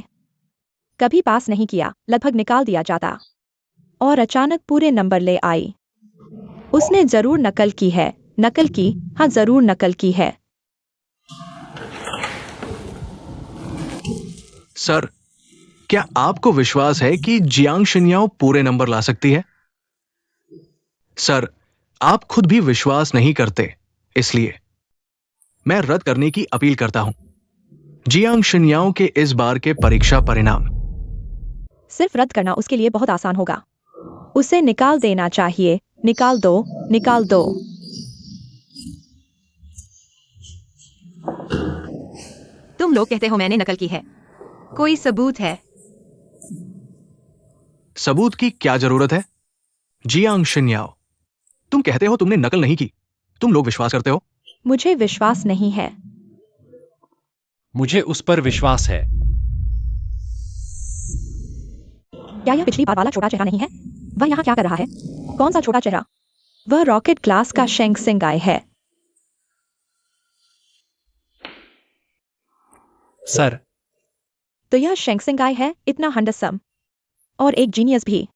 कभी पास नहीं किया, लगभग निकाल दिया जाता, और अचानक पूरे नंबर ले आई। उसने जरूर नकल की है। नकल की? हाँ, जरूर नकल की है।
सर, क्या आपको विश्वास है कि जियांग शिन्याओ पूरे नंबर ला सकती है? सर, आप खुद भी विश्वास नहीं करते, इसलिए मैं रद्द करने की अपील करता हूं जियांग शिन्याओ के इस बार के परीक्षा परिणाम।
सिर्फ रद्द करना उसके लिए बहुत आसान होगा। उसे निकाल देना चाहिए। निकाल दो, निकाल दो।
तुम लोग कहते हो मैंने नकल की है। कोई सबूत है?
सबूत की क्या जरूरत है? जियांग शिन्याओ, तुम कहते हो तुमने नकल नहीं की। तुम लोग विश्वास करते हो?
मुझे विश्वास नहीं है।
मुझे उस पर विश्वास है।
क्या यह पिछली बार वाला छोटा चेहरा नहीं है? वह यहाँ क्या कर रहा है? कौन सा छोटा चेहरा? वह रॉकेट क्लास का शेंग सिंगाई है।
सर,
तो यह शेंग सिंगाई है, इतना हंडसम और एक जीनियस भी।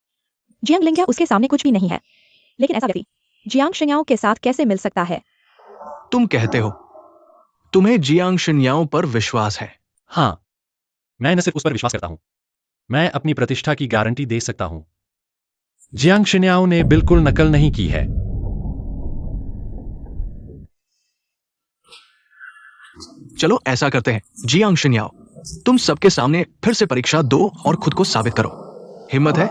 जियांग लिंग्या उसके सामने कुछ भी नहीं है, लेकिन ऐसा व्यक्ति जियांग शिन्याओ के साथ कैसे मिल सकता है?
तुम कहते हो तुम्हें जियांग शिन्याओ पर विश्वास है।
हाँ, मैं न सिर्फ उस पर विश्वास करता हूं, मैं अपनी प्रतिष्ठा की गारंटी दे सकता हूं। जियांग शिन्याओ ने बिल्कुल नकल नहीं की है।
चलो ऐसा करते हैं, जियांग शिन्याओ, तुम सबके सामने फिर से परीक्षा दो और खुद को साबित करो। हिम्मत है?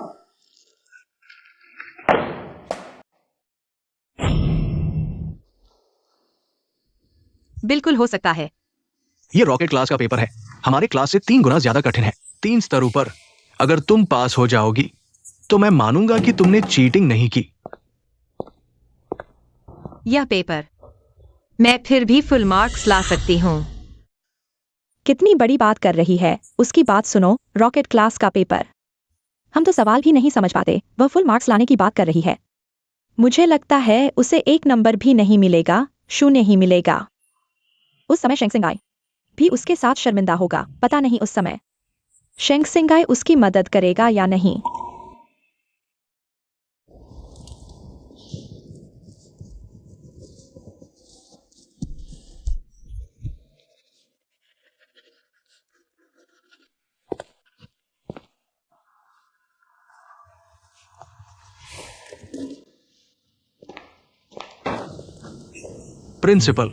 बिल्कुल हो सकता है।
ये रॉकेट क्लास का पेपर है, हमारे क्लास से 3 गुना ज्यादा कठिन है, 3 स्तर ऊपर। अगर तुम पास हो जाओगी तो मैं मानूंगा कि तुमने चीटिंग नहीं की।
यह पेपर मैं फिर भी फुल मार्क्स ला सकती हूँ।
कितनी बड़ी बात कर रही है, उसकी बात सुनो। रॉकेट क्लास का पेपर। हम तो सवाल भी नहीं समझ पाते, वह फुल मार्क्स लाने की बात कर रही है। मुझे लगता है उसे 1 नंबर भी नहीं मिलेगा, 0 ही मिलेगा। उस समय शेंग सिंगाई भी उसके साथ शर्मिंदा होगा। पता नहीं उस समय शेंग सिंगाई उसकी मदद करेगा या नहीं।
प्रिंसिपल,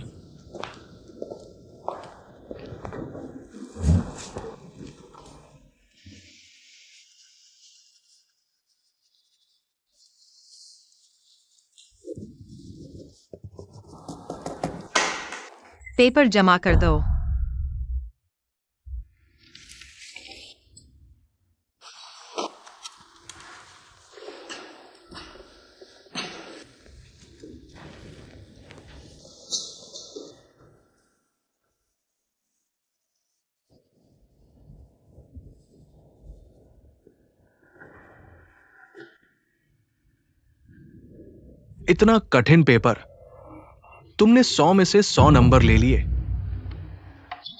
पेपर जमा कर दो।
इतना कठिन पेपर, तुमने 100 में से 100 नंबर ले लिए।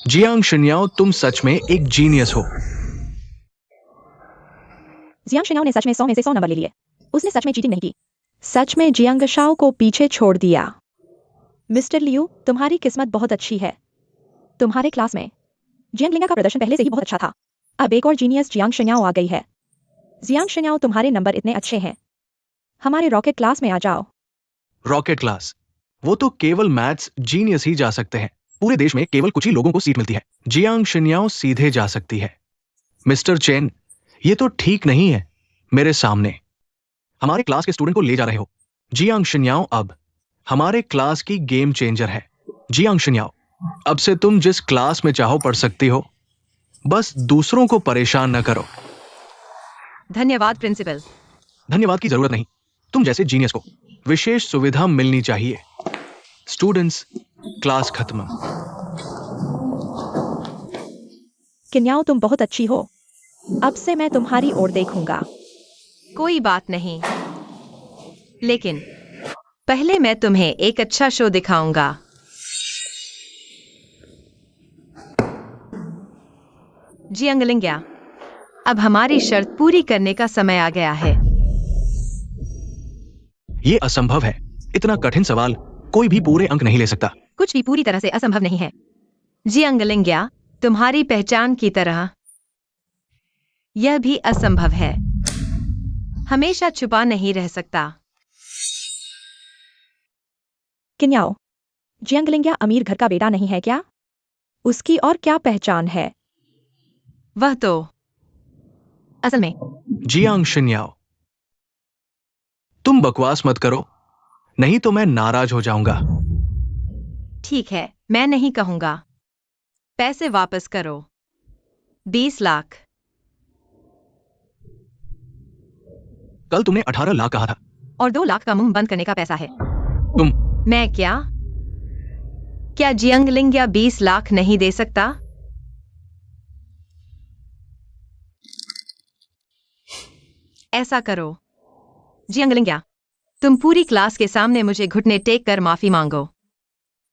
जियांग शिन्याओ, तुम सच में एक जीनियस हो।
जियांग शिन्याओ ने सच में 100 में से 100 नंबर ले लिए। उसने सच में चीटिंग नहीं की। सच में जियांग शाओ को पीछे छोड़ दिया। मिस्टर लियू, तुम्हारी किस्मत बहुत अच्छी है। तुम्हारे क्लास में जियांग लिंगा का प्रदर्शन पहले से ही बहुत अच्छा था। अब एक और जीनियस जियांग शिन्याओ आ गई है। जियांग शिन्याओ, तुम्हारे नंबर इतने अच्छे हैं, हमारे रॉकेट क्लास में आ जाओ।
Rocket class? वो तो केवल मैथ्स जीनियस ही जा सकते हैं। पूरे देश में केवल कुछ ही लोगों को सीट मिलती है। जियांग शिन्याओ सीधे जा सकती है। मिस्टर चेन, ये तो ठीक नहीं है। मेरे सामने हमारे क्लास के स्टूडेंट को ले जा रहे हो। जियांग शिन्याओ अब हमारे क्लास की गेम चेंजर है। जियांग शिन्याओ, अब से तुम जिस क्लास में चाहो पढ़ सकती हो, बस दूसरों को परेशान न करो।
धन्यवाद प्रिंसिपल।
धन्यवाद की जरूरत नहीं। तुम जैसे जीनियस को विशेष सुविधा मिलनी चाहिए। स्टूडेंट्स, क्लास खत्म।
किन्याओ, तुम बहुत अच्छी हो। अब से मैं तुम्हारी ओर देखूंगा।
कोई बात नहीं, लेकिन पहले मैं तुम्हें एक अच्छा शो दिखाऊंगा। जियांग लिंगा, अब हमारी शर्त पूरी करने का समय आ गया है।
ये असंभव है। इतना कठिन सवाल कोई भी पूरे अंक नहीं ले सकता।
कुछ भी पूरी तरह से असंभव नहीं है। जियांग लिंगा, तुम्हारी पहचान की तरह यह भी असंभव है। हमेशा छुपा नहीं रह सकता।
किन्याओ, जियांग लिंगा अमीर घर का बेटा नहीं है क्या? उसकी और क्या पहचान है?
वह तो असल में
जियांग शिन्याओ, तुम बकवास मत करो, नहीं तो मैं नाराज हो जाऊंगा।
ठीक है, मैं नहीं कहूंगा। पैसे वापस करो। 20 लाख।
कल तुमने 18 लाख कहा था।
और 2 लाख का मुंह बंद करने का पैसा है।
तुम
मैं क्या जियांग लिंगा 20 लाख नहीं दे सकता? ऐसा करो जियांग लिंगा, तुम पूरी क्लास के सामने मुझे घुटने टेक कर माफी मांगो।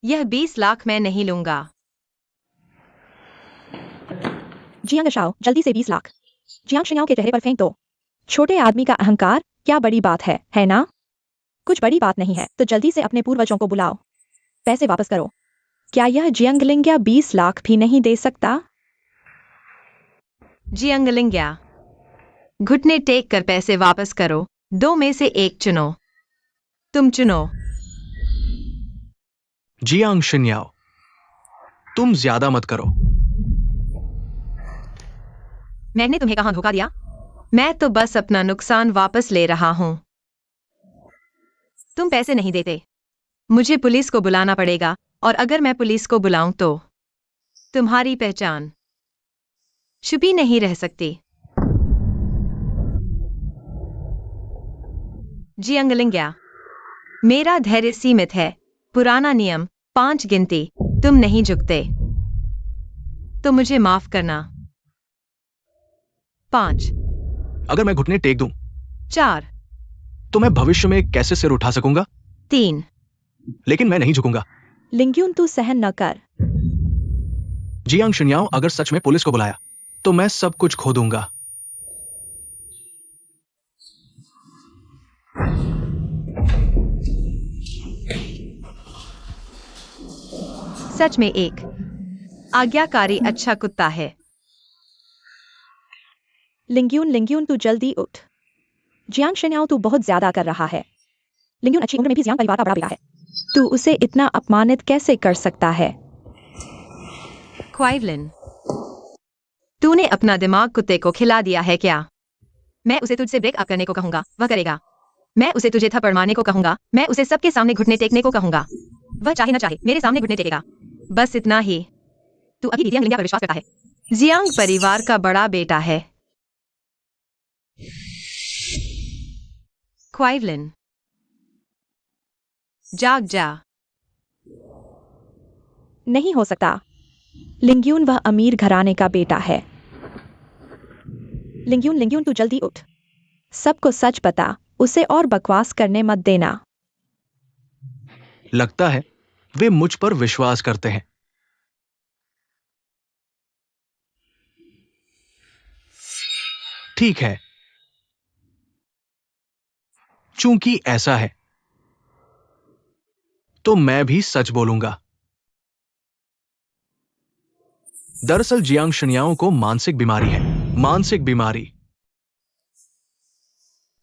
यह 20 लाख मैं नहीं लूंगा।
जियांग शाओ, जल्दी से 20 लाख जियांग शिन्याओ के चेहरे पर फेंक दो। छोटे आदमी का अहंकार क्या बड़ी बात है ना? कुछ बड़ी बात नहीं है तो जल्दी से अपने पूर्वजों को बुलाओ। पैसे वापस करो। क्या यह जियांग लिंगा 20 लाख भी नहीं दे सकता?
जियांग लिंगा, घुटने टेक कर पैसे वापस करो। 2 में से एक चुनो। तुम चुनो।
जियांग शिन्याओ, तुम ज्यादा मत करो।
मैंने तुम्हें कहां धोखा दिया? मैं तो बस अपना नुकसान वापस ले रहा हूं। तुम पैसे नहीं देते, मुझे पुलिस को बुलाना पड़ेगा, और अगर मैं पुलिस को बुलाऊं तो तुम्हारी पहचान छुपी नहीं रह सकती। जियांग लिंगा, मेरा धैर्य सीमित है। पुराना नियम 5 गिनती। तुम नहीं झुकते तो मुझे माफ करना। 5,
अगर मैं घुटने टेक दूं
4,
तो मैं भविष्य में कैसे सिर उठा सकूंगा?
3।
लेकिन मैं नहीं झुकूंगा।
लिंग्यून, तू सहन न कर।
जियांग शिन्याओ, अगर सच में पुलिस को बुलाया तो मैं सब कुछ खो दूंगा।
सच में एक आज्ञाकारी अच्छा कुत्ता है।
लिंग्यून, तू जल्दी उठ। जियांग शिन्याओ, तू बहुत ज्यादा कर रहा है। लिंग्यून अच्छी उम्र में भी जियांग परिवार का बड़ा बेटा है। तू उसे इतना अपमानित कैसे कर सकता है?
क्वाइवलिन, तूने अपना दिमाग कुत्ते को खिला दिया है क्या? मैं उसे तुझसे ब्रेक अप करने को कहूंगा, वह करेगा। मैं उसे तुझे थप्पड़ मारने को कहूंगा, मैं उसे सबके सामने घुटने टेकने को कहूंगा। वह चाहे न चाहे मेरे सामने घुटने टेकेगा। बस इतना ही। तू अभी भी जियांग लिंगा पर विश्वास करता है। जियांग परिवार का बड़ा बेटा है। क्वाइवलिन, जाग जा।
नहीं हो सकता। लिंग्यून, वह अमीर घराने का बेटा है। लिंग्यून, तू जल्दी उठ। सबको सच बता, उसे और बकवास करने मत देना।
लगता है वे मुझ पर विश्वास करते हैं। ठीक है, चूंकि ऐसा है तो मैं भी सच बोलूंगा। दरअसल जियांग शुन्याओ को मानसिक बीमारी है। मानसिक बीमारी।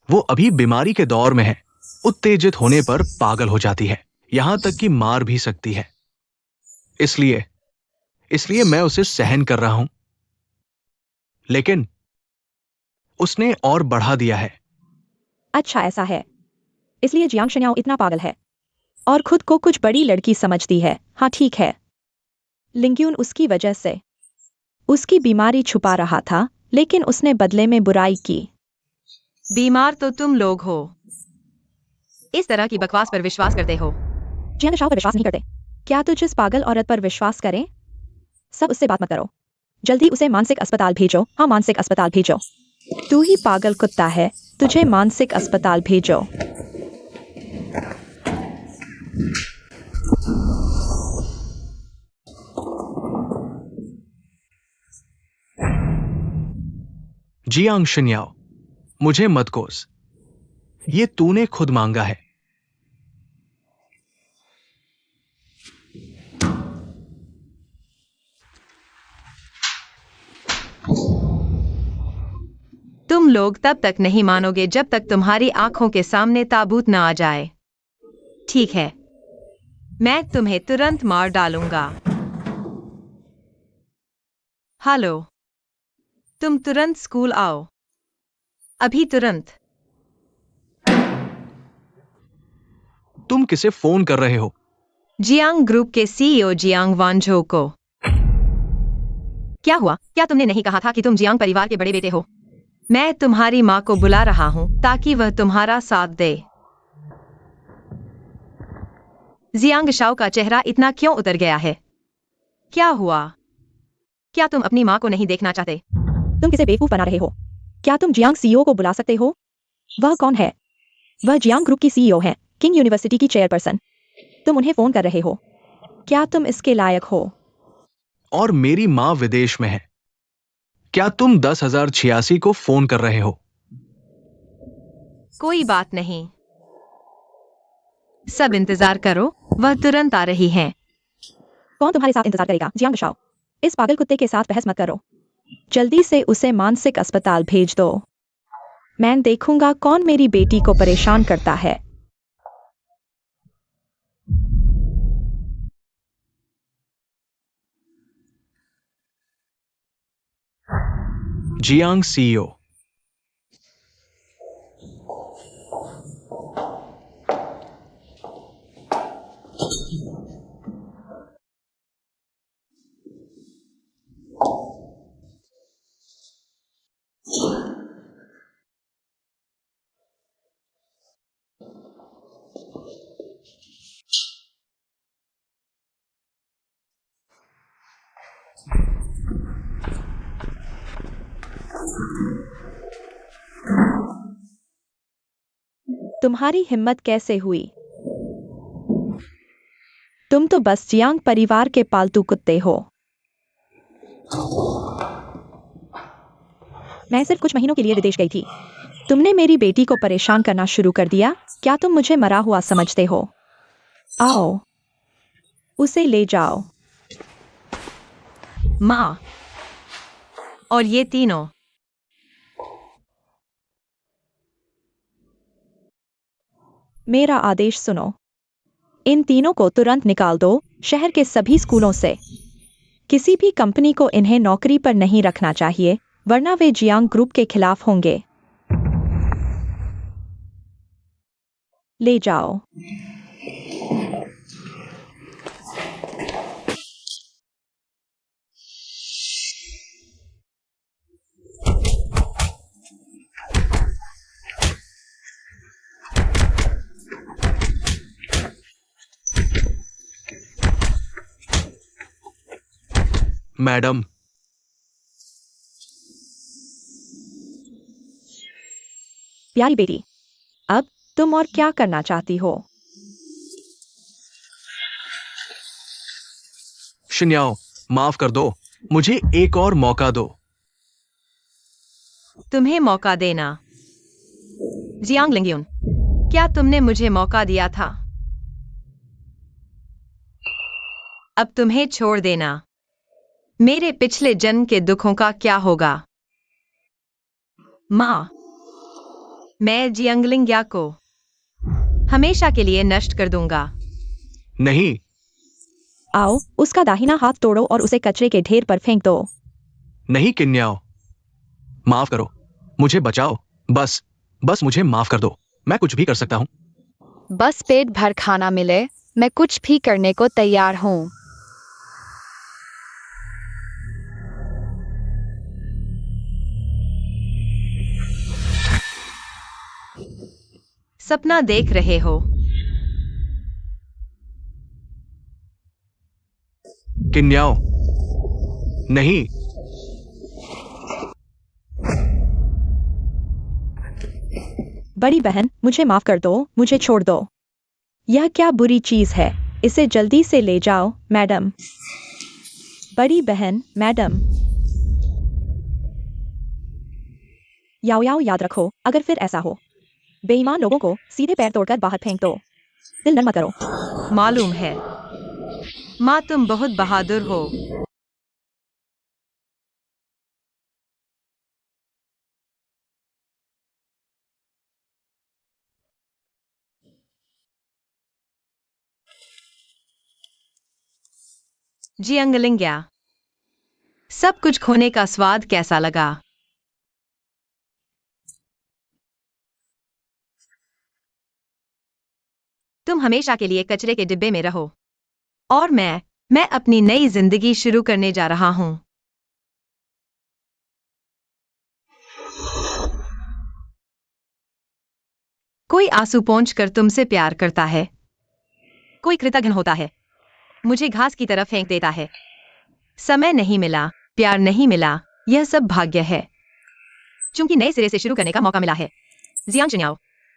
वो अभी बीमारी के दौर में है। उत्तेजित होने पर पागल हो जाती है, यहां तक कि मार भी सकती है। इसलिए इसलिए मैं उसे सहन कर रहा हूं, लेकिन उसने और बढ़ा दिया है।
अच्छा ऐसा है, इसलिए जियांग शन्याओ इतना पागल है और खुद को कुछ बड़ी लड़की समझती है। हाँ ठीक है, लिंग्यून उसकी वजह से उसकी बीमारी छुपा रहा था, लेकिन उसने बदले में बुराई की।
बीमार तो तुम लोग हो। इस तरह की बकवास पर विश्वास करते हो।
जियांग शाओ पर विश्वास नहीं करते। क्या तुझ इस पागल औरत पर विश्वास करें? सब उससे बात मत करो, जल्दी उसे मानसिक अस्पताल भेजो। हाँ, मानसिक अस्पताल भेजो। तू ही पागल कुत्ता है, तुझे मानसिक अस्पताल भेजो।
जियांग शुन्याओ, मुझे मत कोस। ये तूने खुद मांगा है।
तुम लोग तब तक नहीं मानोगे जब तक तुम्हारी आंखों के सामने ताबूत न आ जाए। ठीक है, मैं तुम्हें तुरंत मार डालूंगा। हेलो, तुम तुरंत स्कूल आओ, अभी तुरंत।
तुम किसे फोन कर रहे हो?
जियांग ग्रुप के सीईओ जियांग वांझो को। क्या हुआ? क्या तुमने नहीं कहा था कि तुम जियांग परिवार के बड़े बेटे हो? मैं तुम्हारी माँ को बुला रहा हूँ ताकि वह तुम्हारा साथ दे। जियांग शाओ का चेहरा इतना क्यों उतर गया है? क्या हुआ? क्या तुम अपनी माँ को नहीं देखना चाहते?
तुम किसे बेवकूफ बना रहे हो? क्या तुम जियांग सीईओ को बुला सकते हो? वह कौन है? वह जियांग ग्रुप की सीईओ है, किंग यूनिवर्सिटी की चेयरपर्सन। तुम उन्हें फोन कर रहे हो? क्या तुम इसके लायक हो?
और मेरी मां विदेश में है। क्या तुम 10,086 को फोन कर रहे हो?
कोई बात नहीं, सब इंतजार करो, वह तुरंत आ रही हैं।
कौन तुम्हारे साथ इंतजार करेगा? जियांग शाओ, इस पागल कुत्ते के साथ बहस मत करो। जल्दी से उसे मानसिक अस्पताल भेज दो। मैं देखूंगा कौन मेरी बेटी को परेशान करता है।
Jiang CEO.
तुम्हारी हिम्मत कैसे हुई? तुम तो बस जियांग परिवार के पालतू कुत्ते हो। मैं सिर्फ कुछ महीनों के लिए विदेश गई थी। तुमने मेरी बेटी को परेशान करना शुरू कर दिया। क्या तुम मुझे मरा हुआ समझते हो? आओ, उसे ले जाओ।
माँ और ये तीनों।
मेरा आदेश सुनो। इन तीनों को तुरंत निकाल दो शहर के सभी स्कूलों से। किसी भी कंपनी को इन्हें नौकरी पर नहीं रखना चाहिए, वरना वे जियांग ग्रुप के खिलाफ होंगे। ले जाओ।
मैडम,
प्यारी बेटी, अब तुम और क्या करना चाहती हो?
शिन्याओ, माफ कर दो, मुझे एक और मौका दो।
तुम्हें मौका देना। जियांग लिंगयुन, क्या तुमने मुझे मौका दिया था? अब तुम्हें छोड़ देना। मेरे पिछले जन्म के दुखों का क्या होगा? माँ, मैं जियांगलिंग्या को हमेशा के लिए नष्ट कर दूंगा।
नहीं।
आओ, उसका दाहिना हाथ तोड़ो और उसे कचरे के ढेर पर फेंक दो।
नहीं किन्याओ, माफ करो, मुझे बचाओ। बस बस मुझे माफ कर दो, मैं कुछ भी कर सकता हूँ।
बस पेट भर खाना मिले, मैं कुछ भी करने को तैयार हूँ।
सपना देख रहे हो?
किन्याओ, नहीं।
बड़ी बहन, मुझे माफ कर दो, मुझे छोड़ दो। यह क्या बुरी चीज है? इसे जल्दी से ले जाओ, मैडम। बड़ी बहन, मैडम। याओ याओ, याद रखो, अगर फिर ऐसा हो, बेईमान लोगों को सीधे पैर तोड़कर बाहर फेंक दो। दिल नर्म मत करो।
मालूम है, माँ तुम बहुत बहादुर हो। जियांगलिंग्या, सब कुछ खोने का स्वाद कैसा लगा? तुम हमेशा के लिए कचरे के डिब्बे में रहो और मैं अपनी नई जिंदगी शुरू करने जा रहा हूं। कोई आंसू पोंछ कर तुमसे प्यार करता है, कोई कृतज्ञ होता है, मुझे घास की तरफ फेंक देता है। समय नहीं मिला, प्यार नहीं मिला, यह सब भाग्य है। चूंकि नए सिरे से शुरू करने का मौका मिला है, जियांग चिन्याओ,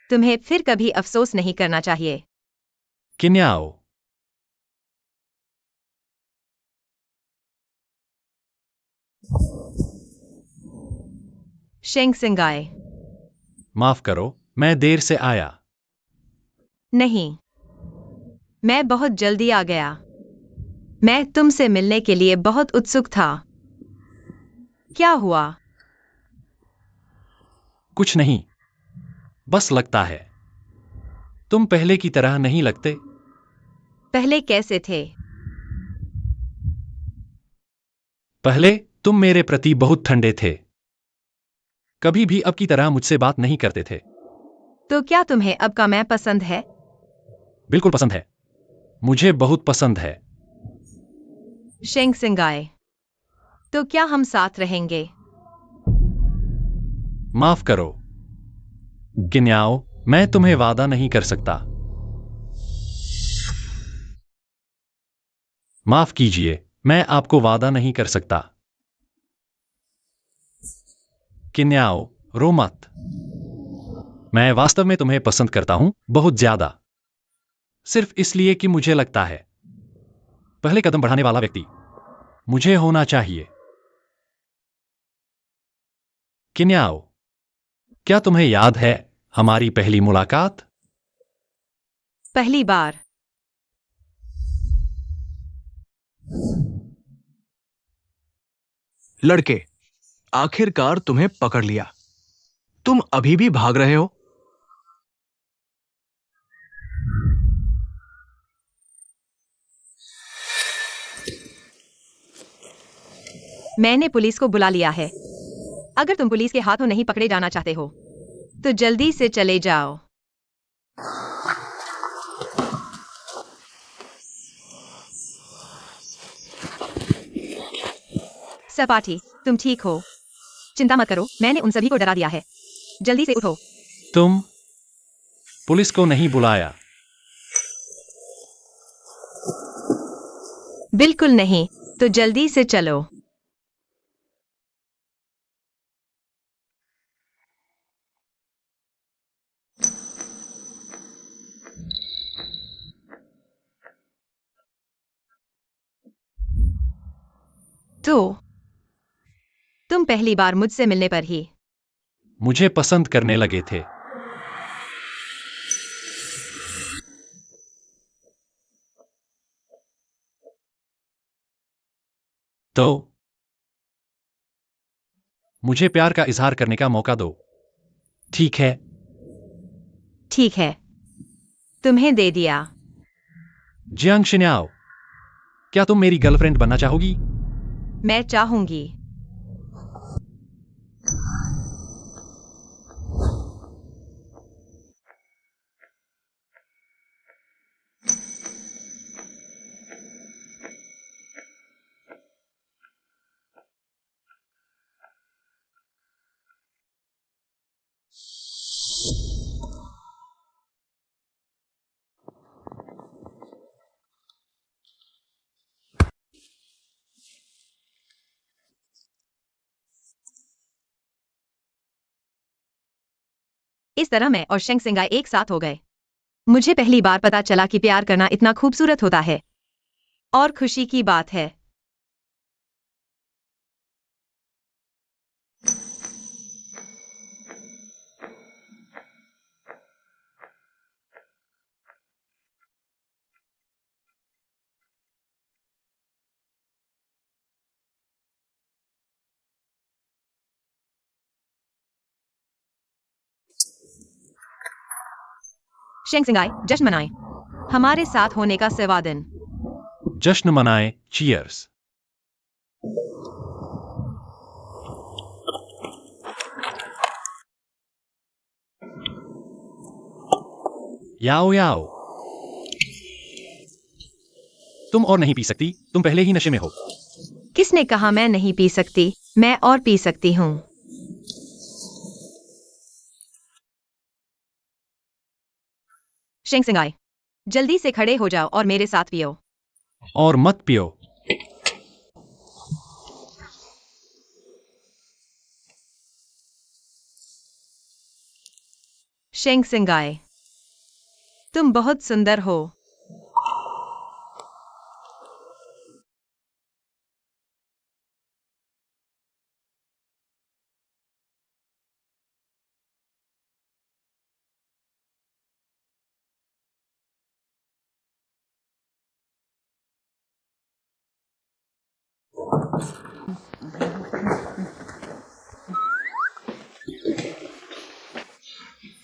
तुम्हें फिर कभी अफसोस नहीं करना चाहिए।
किन्याओ,
शेंग सिंगाई,
माफ करो, मैं देर से आया।
नहीं, मैं बहुत जल्दी आ गया। मैं तुमसे मिलने के लिए बहुत उत्सुक था। क्या हुआ?
कुछ नहीं, बस लगता है तुम पहले की तरह नहीं लगते।
पहले कैसे थे?
पहले तुम मेरे प्रति बहुत ठंडे थे, कभी भी अब की तरह मुझसे बात नहीं करते थे।
तो क्या तुम्हें अब का मैं पसंद है?
बिल्कुल पसंद है, मुझे बहुत पसंद है।
शेंग सिंगाई, तो क्या हम साथ रहेंगे?
माफ करो किन्याओ, मैं तुम्हें वादा नहीं कर सकता। माफ कीजिए, मैं आपको वादा नहीं कर सकता। किन्याओ, रो मत। मैं वास्तव में तुम्हें पसंद करता हूं, बहुत ज्यादा। सिर्फ इसलिए कि मुझे लगता है पहले कदम बढ़ाने वाला व्यक्ति मुझे होना चाहिए। किन्याओ, क्या तुम्हें याद है हमारी पहली मुलाकात?
पहली बार?
लड़के, आखिरकार तुम्हें पकड़ लिया। तुम अभी भी भाग रहे हो?
मैंने पुलिस को बुला लिया है। अगर तुम पुलिस के हाथों नहीं पकड़े जाना चाहते हो, तो जल्दी से चले जाओ। सपाटी, तुम ठीक हो? चिंता मत करो, मैंने उन सभी को डरा दिया है। जल्दी से उठो।
तुम पुलिस को नहीं बुलाया?
बिल्कुल नहीं, तो जल्दी से चलो। तो तुम पहली बार मुझसे मिलने पर ही
मुझे पसंद करने लगे थे। तो मुझे प्यार का इजहार करने का मौका दो। ठीक है।
ठीक है, तुम्हें दे दिया।
जियांग शिन्याओ, क्या तुम मेरी गर्लफ्रेंड बनना चाहोगी?
मैं चाहूंगी। इस तरह मैं और शेंग सिंगाई एक साथ हो गए। मुझे पहली बार पता चला कि प्यार करना इतना खूबसूरत होता है और खुशी की बात है। शेंग सिंगाई, जश्न मनाएं। हमारे साथ होने का सिवा दिन।
जश्न मनाएं। चीयर्स। याओ याओ। तुम और नहीं पी सकती, तुम पहले ही नशे में हो।
किसने कहा मैं नहीं पी सकती? मैं और पी सकती हूँ। शेंग सिंगाई, जल्दी से खड़े हो जाओ और मेरे साथ पियो।
और मत पियो।
शेंग सिंगाई, तुम बहुत सुंदर हो।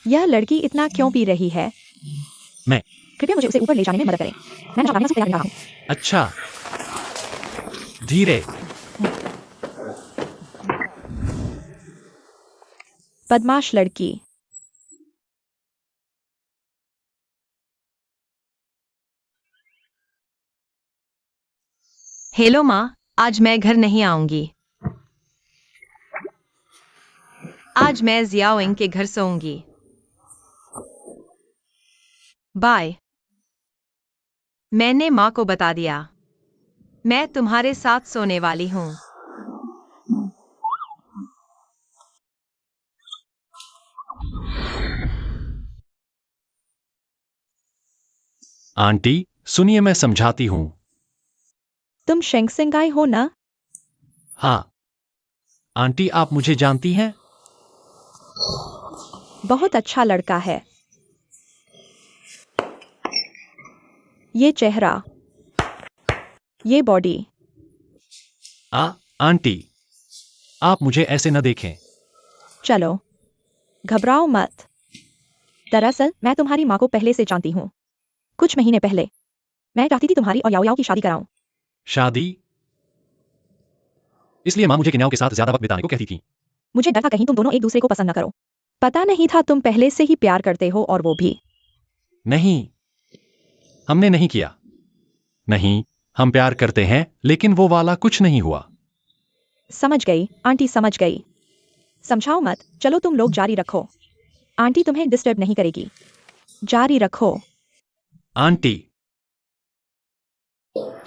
यह लड़की इतना क्यों पी रही है?
मैं।
कृपया मुझे उसे ऊपर ले जाने में मदद करें। मैं नशा करने से तैयार नहीं रहा हूँ।
अच्छा। धीरे।
बदमाश लड़की।
हेलो माँ, आज मैं घर नहीं आऊंगी। आज मैं जियाओइंग के घर सोऊंगी। बाय। मैंने माँ को बता दिया। मैं तुम्हारे साथ सोने वाली हूँ।
आंटी, सुनिए, मैं समझाती हूँ।
तुम शेंग सिंगाई हो ना?
हाँ। आंटी, आप मुझे जानती हैं?
बहुत अच्छा लड़का है। ये चेहरा, ये बॉडी।
आंटी, आप मुझे ऐसे न देखें।
चलो, घबराओ मत। दरअसल मैं तुम्हारी माँ को पहले से जानती हूँ। कुछ महीने पहले मैं चाहती थी तुम्हारी और याओ याओ की शादी कराऊं।
शादी? इसलिए माँ मुझे किन्याओ के साथ ज्यादा वक्त बिताने को कहती थी।
मुझे डर था कहीं तुम दोनों एक दूसरे को पसंद न करो। पता नहीं था तुम पहले से ही प्यार करते हो, और वो भी।
नहीं, हमने नहीं किया। नहीं, हम प्यार करते हैं, लेकिन वो वाला कुछ नहीं हुआ।
समझ गई आंटी, समझ गई। समझाओ मत, चलो तुम लोग जारी रखो। आंटी तुम्हें डिस्टर्ब नहीं करेगी। जारी रखो।
आंटी।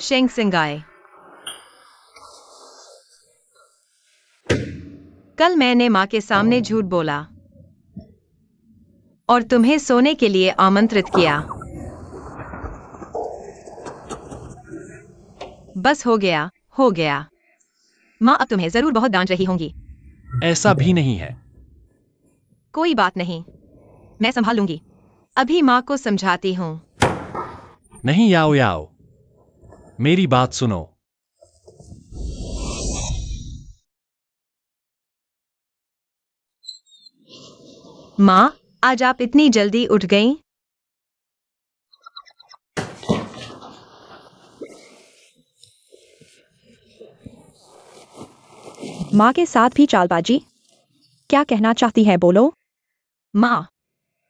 शेंग सिंगाई, कल मैंने माँ के सामने झूठ बोला और तुम्हें सोने के लिए आमंत्रित किया। बस हो गया, हो गया। माँ अब तुम्हें जरूर बहुत डांट रही होंगी।
ऐसा भी नहीं है।
कोई बात नहीं, मैं संभाल लूंगी। अभी माँ को समझाती हूँ।
नहीं याओ याओ, मेरी बात सुनो।
माँ, आज आप इतनी जल्दी उठ गईं?
माँ के साथ भी चालबाजी? क्या कहना चाहती है, बोलो।
माँ,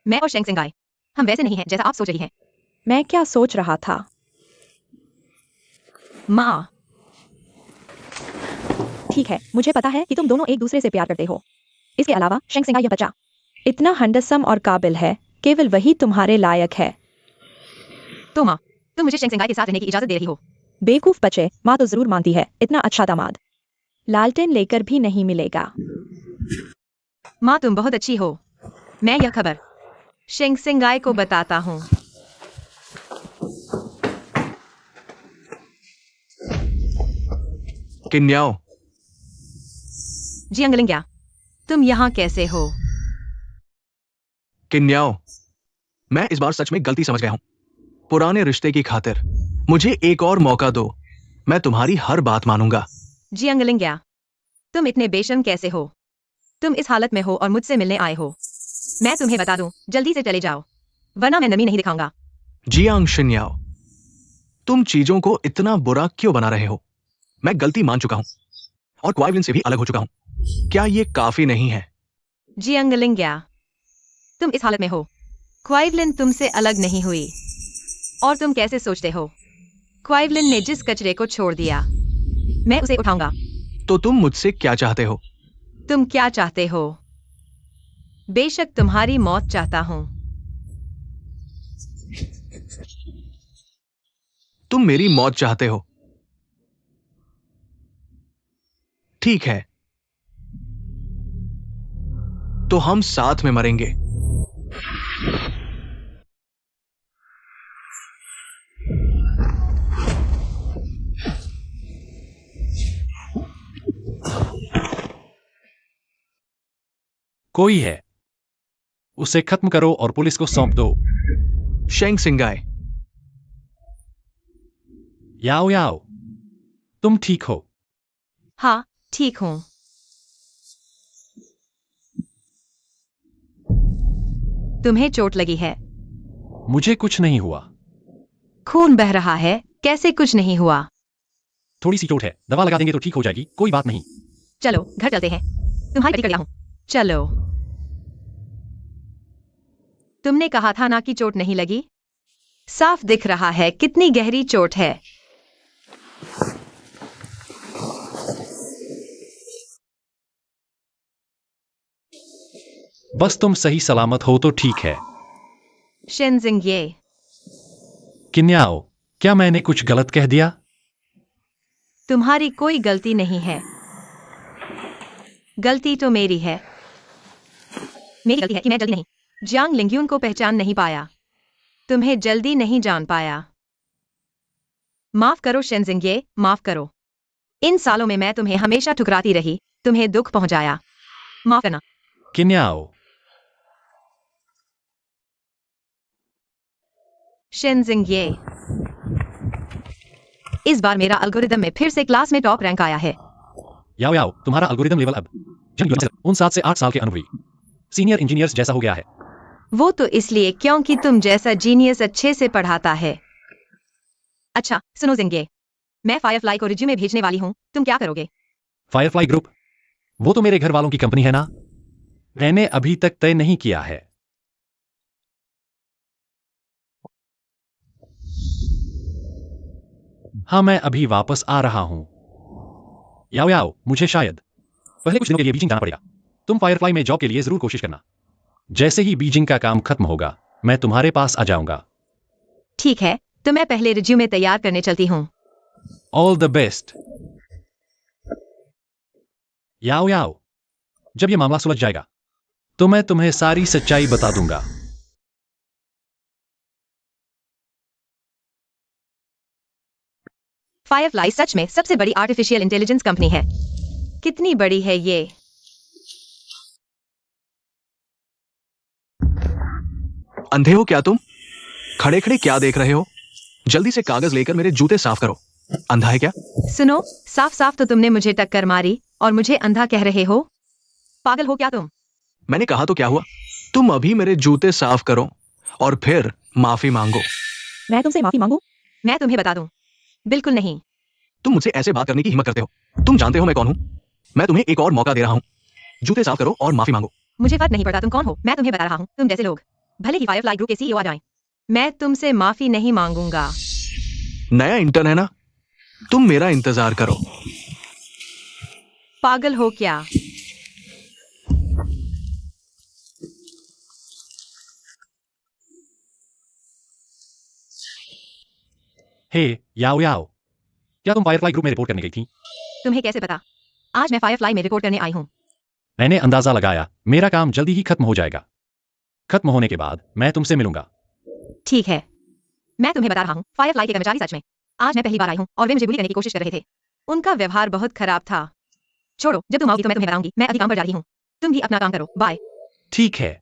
मैं और शेंग सिंगाई, हम वैसे नहीं हैं जैसा आप सोच रही हैं।
मैं क्या सोच रहा था?
माँ,
ठीक है, मुझे पता है कि तुम दोनों एक दूसरे से प्यार करते हो। इसके अलावा शेंग सिंगाई यह बच्चा इतना हैंडसम और काबिल है, केवल वही तुम्हारे लायक है।
तो माँ, तुम मुझे शेंग सिंगाई के साथ रहने की इजाजत दे रही हो?
बेवकूफ बच्चे, माँ तो जरूर मानती है, इतना अच्छा दामाद लालटेन लेकर भी नहीं मिलेगा।
माँ, तुम बहुत अच्छी हो। मैं यह खबर शेंग सिंगाई को बताता हूँ।
किन्याओ,
जियांगलिंग्या, तुम यहाँ कैसे हो?
किन्याओ, मैं इस बार सच में गलती समझ गया हूं। पुराने रिश्ते की खातिर मुझे एक और मौका दो। मैं तुम्हारी हर बात मानूंगा।
जियांगलिंग्या, तुम इतने बेशर्म कैसे हो? तुम इस हालत में हो और मुझसे मिलने आए हो। मैं तुम्हें बता दूं, जल्दी से चले जाओ, वरना मैं नमी नहीं दिखाऊंगा।
जियांग शिन्याओ, तुम चीजों को इतना बुरा क्यों बना रहे हो? मैं गलती मान चुका हूं और क्वाइवलिन से भी अलग हो चुका हूं। क्या ये काफी नहीं है?
जियांगलिंग्या, तुम इस हालत में हो। क्वाइवलिन तुमसे अलग नहीं हुई। और तुम कैसे सोचते हो? क्वाइवलिन ने जिस कचरे को छोड़ दिया, मैं उसे उठाऊंगा।
तो तुम मुझसे क्या चाहते हो?
तुम क्या चाहते हो? बेशक तुम्हारी मौत चाहता हूं।
तुम मेरी मौत चाहते हो? ठीक है, तो हम साथ में मरेंगे।
कोई है, उसे खत्म करो और पुलिस को सौंप दो।
शेंग सिंगाई,
याओ याओ, तुम ठीक हो?
हाँ, ठीक हूं। तुम्हें चोट लगी है?
मुझे कुछ नहीं हुआ।
खून बह रहा है, कैसे कुछ नहीं हुआ?
थोड़ी सी चोट है, दवा लगा देंगे तो ठीक हो जाएगी, कोई बात नहीं।
चलो घर चलते हैं, तुम्हारी पट्टी कर लिया हूं। चलो। तुमने कहा था ना कि चोट नहीं लगी? साफ दिख रहा है कितनी गहरी चोट है।
बस तुम सही सलामत हो तो ठीक है।
शेंजिंग ये,
किन्याओ, क्या मैंने कुछ गलत कह दिया?
तुम्हारी कोई गलती नहीं है। गलती तो मेरी है। मेरी गलती है कि मैं जल्दी नहीं जियांग लिंग्यून को पहचान नहीं पाया। तुम्हें जल्दी नहीं जान पाया। माफ करो शेंजिंग ये, माफ करो। इन सालों में मैं तुम्हें हमेशा ठुकराती रही, तुम्हें दुख पहुंचाया। माफ करना।
किन्याओ,
शेंजिंग ये, इस बार मेरा एल्गोरिदम में फिर से क्लास में टॉप रैंक आया है।
याओ याओ, तुम्हारा एल्गोरिदम लेवल अब उन 7 से 8 साल के अनुभवी सीनियर इंजीनियर्स जैसा हो गया है।
वो तो इसलिए क्योंकि तुम जैसा जीनियस अच्छे से पढ़ाता है। अच्छा सुनो जिंगे, मैं फायरफ्लाई को रिज्यूमे भेजने वाली हूँ, तुम क्या करोगे?
फायरफ्लाई ग्रुप, वो तो मेरे घर वालों की कंपनी है ना। मैंने अभी तक तय नहीं किया है। हाँ, मैं अभी वापस आ रहा हूं। याओ याओ, मुझे शायद पहले कुछ दिनों के लिए बीजिंग जाना पड़ेगा। तुम फायरफ्लाई में जॉब के लिए जरूर कोशिश करना। जैसे ही बीजिंग का काम खत्म होगा, मैं तुम्हारे पास आ जाऊंगा।
ठीक है, तो मैं पहले रिज्यूमे तैयार करने चलती हूँ।
All the best. Yao Yao, जब यह मामला सुलझ जाएगा तो मैं तुम्हें सारी सच्चाई बता दूंगा।
फायरफ्लाई सच में सबसे बड़ी आर्टिफिशियल इंटेलिजेंस कंपनी है। कितनी बड़ी है ये?
अंधे हो क्या तुम? खड़े खड़े क्या देख रहे हो? जल्दी से कागज लेकर मेरे जूते साफ करो। अंधा है क्या?
सुनो, साफ साफ तो तुमने मुझे टक्कर मारी और मुझे अंधा कह रहे हो? पागल हो क्या तुम?
मैंने कहा तो क्या हुआ? तुम अभी मेरे जूते साफ करो और फिर माफी मांगो।
मैं तुमसे माफी मांगू?
मैं तुम्हें बता दूं, बिल्कुल नहीं।
तुम मुझसे ऐसे बात करने की हिम्मत करते हो? तुम जानते हो मैं कौन हूं? मैं तुम्हें एक और मौका दे रहा हूं। जूते साफ करो और माफी मांगो।
मुझे फर्क नहीं पड़ता तुम कौन हो, मैं तुम्हें बता रहा हूँ, तुम जैसे लोग भले ही फायरफ्लाई ग्रुप के सीईओ आ जाएं, मैं तुमसे माफी नहीं मांगूंगा।
नया इंटर्न है ना? तुम मेरा इंतजार करो।
पागल हो क्या?
हे याओ याओ, क्या तुम फायरफ्लाई ग्रुप में रिपोर्ट करने गई थी?
तुम्हें कैसे पता? आज मैं फायरफ्लाई में रिपोर्ट करने आई हूँ।
मैंने अंदाजा लगाया, मेरा काम जल्दी ही खत्म हो जाएगा। खत्म होने के बाद मैं तुमसे मिलूंगा।
ठीक है, मैं तुम्हें बता रहा हूँ, फायरफ्लाई के कर्मचारी सच में आज मैं पहली बार आई हूँ और वे मुझे बुली करने की कोशिश कर रहे थे। उनका व्यवहार बहुत खराब था। छोड़ो, जब तुम आओगी तो मैं तुम्हें बताऊंगी। मैं अभी काम पर जा रही हूँ, तुम भी अपना काम करो, बाय।
ठीक है।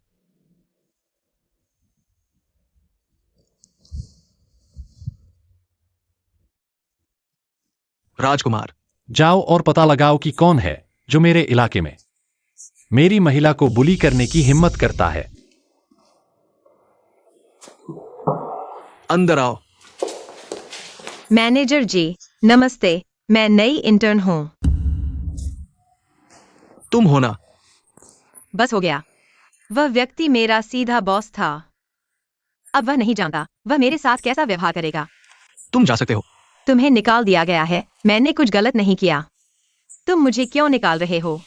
राजकुमार,
जाओ और पता लगाओ कि कौन है जो मेरे इलाके में मेरी महिला को बुली करने की हिम्मत करता है।
अंदर आओ।
मैनेजर जी, नमस्ते, मैं नई इंटर्न हूँ।
तुम हो ना?
बस हो गया। वह व्यक्ति मेरा सीधा बॉस था। अब वह नहीं जानता वह मेरे साथ कैसा व्यवहार करेगा।
तुम जा सकते हो।
तुम्हें निकाल दिया गया है, मैंने कुछ गलत नहीं किया। तुम मुझे क्यों निकाल रहे हो?